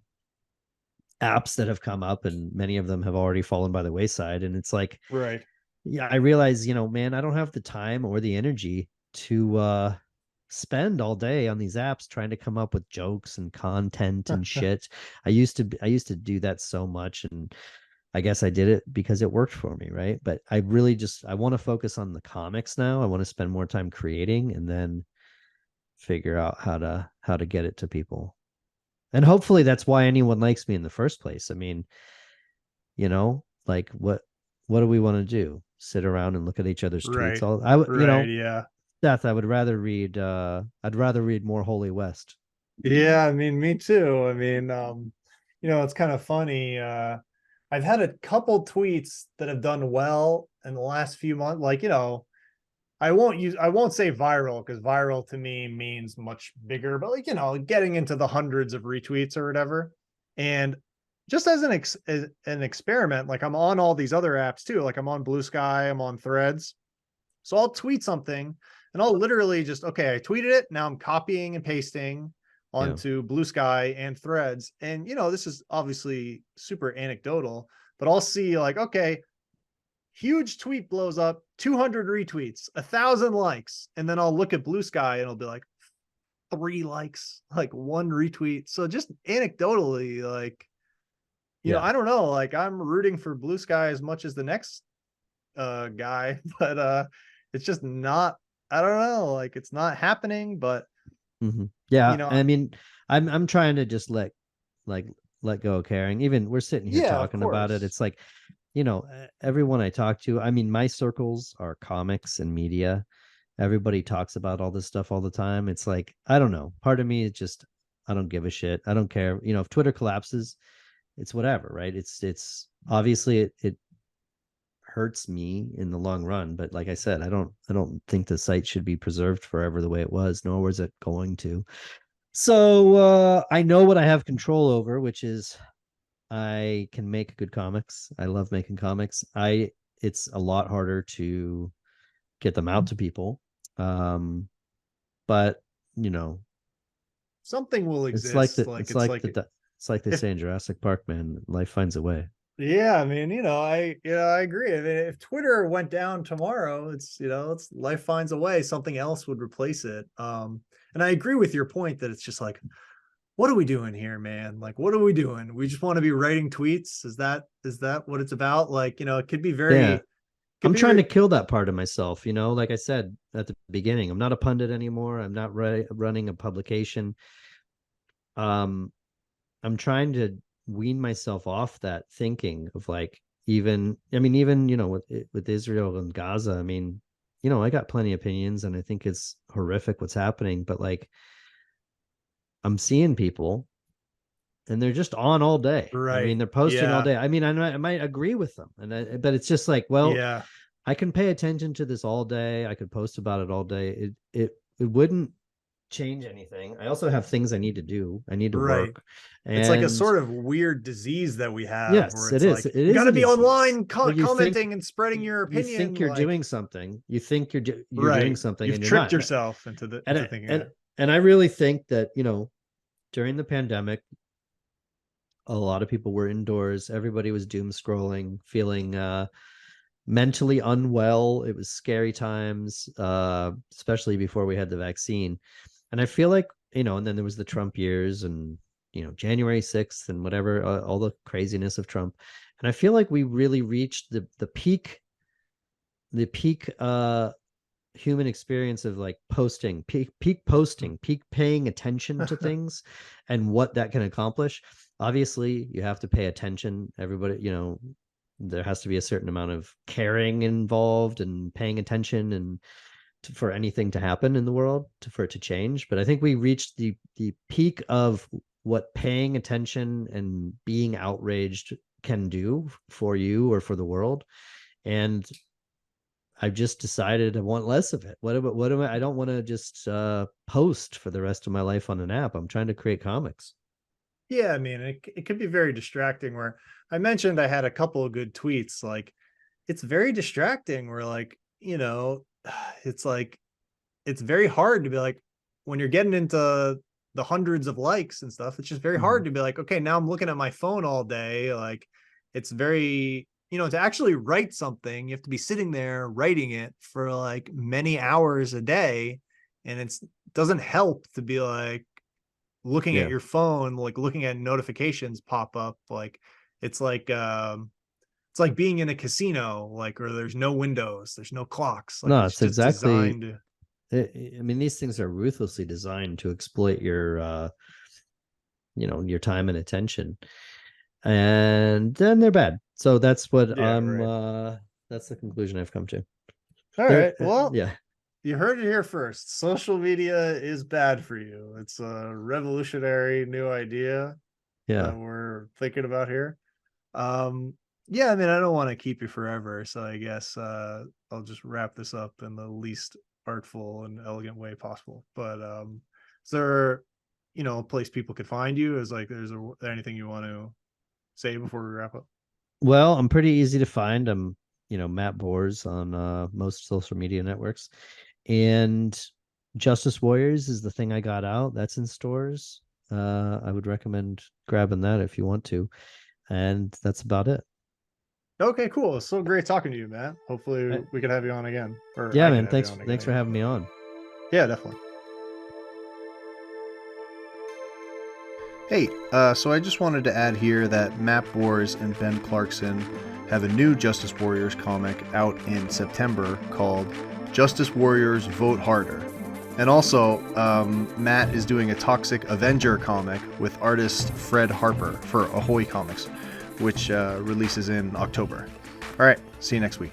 apps that have come up, and many of them have already fallen by the wayside. And it's like, Right. yeah, I realize, man, I don't have the time or the energy to spend all day on these apps trying to come up with jokes and content and shit. I used to do that so much, and I guess I did it because it worked for me, right? But I really just I want to focus on the comics now. I want to spend more time creating, and then figure out how to get it to people. And hopefully that's why anyone likes me in the first place. I mean, like what do we want to do? Sit around and look at each other's tweets Right. all I would, Right. Yeah. Seth, I'd rather read more Holy West. Yeah, I mean, me too. I mean, it's kind of funny. I've had a couple tweets that have done well in the last few months. Like, I won't say viral because viral to me means much bigger, but like, getting into the hundreds of retweets or whatever. And just as an experiment, like I'm on all these other apps too. Like I'm on Blue Sky, I'm on Threads. So I'll tweet something and I'll literally just, okay, I tweeted it. Now I'm copying and pasting Yeah. onto Blue Sky and Threads. And, this is obviously super anecdotal, but I'll see like, okay, huge tweet blows up, 200 retweets, 1,000 likes. And then I'll look at Blue Sky and it'll be like 3 likes, like 1 retweet. So just anecdotally, like, Yeah. I don't know, like I'm rooting for Blue Sky as much as the next guy, but it's just not, I don't know, like it's not happening. But Mm-hmm. Yeah. you know I mean, I'm trying to just like let go of caring. Even we're sitting here Yeah, of talking about it. course. It's like, everyone I talk to, I mean, my circles are comics and media. Everybody talks about all this stuff all the time. It's like, I don't know. Part of me is just, I don't give a shit. I don't care. If Twitter collapses, it's whatever, right? It's obviously it hurts me in the long run, but like I said, I don't think the site should be preserved forever the way it was, nor was it going to. So I know what I have control over, which is I can make good comics. I love making comics. It's a lot harder to get them out to people. But you know, Something will it's like exist. the Like it's it's like like it's like they if say in Jurassic Park, man, life finds a way. yeah, I mean, I agree. I mean, if Twitter went down tomorrow, it's life finds a way. Something else would replace it. And I agree with your point that it's just like, what are we doing here, man? Like, what are we doing? We just want to be writing tweets. Is that what it's about? Like, it could be Yeah. very, could I'm be, trying to kill that part of myself, like I said at the beginning. I'm not a pundit anymore. I'm not running a publication. Um I'm trying to wean myself off that thinking of like even with Israel and Gaza. I mean, I got plenty of opinions and I think it's horrific what's happening, but like I'm seeing people and they're just on all day. I mean, right. they're posting all Yeah. day. I mean, I might agree with them, but it's just like, well, Yeah. I can pay attention to this all day. I could post about it all day. It wouldn't change anything. I also have things I need to do. I need to Right. work, It's like a and sort of weird disease that we have where yes, it's it is. like, It you got is to a be disease. online Like commenting and spreading your you think opinion. you're Like, doing something. You think you're doing right. something, You've and you're tricked not. yourself into And thinking and that. and I really think that during the pandemic, a lot of people were indoors. Everybody was doom scrolling, feeling mentally unwell. It was scary times, especially before we had the vaccine. And I feel like, and then there was the Trump years and, January 6th and whatever, all the craziness of Trump. And I feel like we really reached the peak human experience of like posting, peak posting, peak paying attention to things and what that can accomplish. Obviously, you have to pay attention. Everybody, there has to be a certain amount of caring involved and paying attention and for anything to happen in the world for it to change. But I think we reached the peak of what paying attention and being outraged can do for you or for the world. And I've just decided I want less of it. What am I don't want to just post for the rest of my life on an app. I'm trying to create comics. Yeah, I mean, it could be very distracting where I mentioned I had a couple of good tweets. Like, it's very distracting where, like, it's like, it's very hard to be like, when you're getting into the hundreds of likes and stuff, it's just very Mhm. hard to be like, okay, now I'm looking at my phone all day. Like, it's very, to actually write something, you have to be sitting there writing it for like many hours a day. And doesn't help to be like, looking at Yeah. your phone, like looking at notifications pop up, like it's like it's like being in a casino, like where there's no windows, there's no clocks, like No, it's it's just exactly. designed. I mean, these things are ruthlessly designed to exploit your time and attention, and then they're bad. So that's what Yeah, I'm. right. That's the conclusion I've come to. All There, right. Well, yeah, you heard it here first. Social media is bad for you. It's a revolutionary new idea yeah. that we're thinking about here. Um, yeah, I mean, I don't want to keep you forever, so I guess I'll just wrap this up in the least artful and elegant way possible. But is there, a place people could find you? There anything you want to say before we wrap up? Well, I'm pretty easy to find. I'm, Matt Bors on most social media networks. And Justice Warriors is the thing I got out. That's in stores. I would recommend grabbing that if you want to. And that's about it. Okay, cool. It's so great talking to you, Matt. Uh, Hopefully we could have you on again, or yeah, I could man. have you Thanks. on again, Thanks I for guess. having me on. Yeah, definitely. Hey, so I just wanted to add here that Matt Bors and Ben Clarkson have a new Justice Warriors comic out in September called Justice Warriors Vote Harder. And also, Matt is doing a Toxic Avenger comic with artist Fred Harper for Ahoy Comics, which releases in October. All right, see you next week.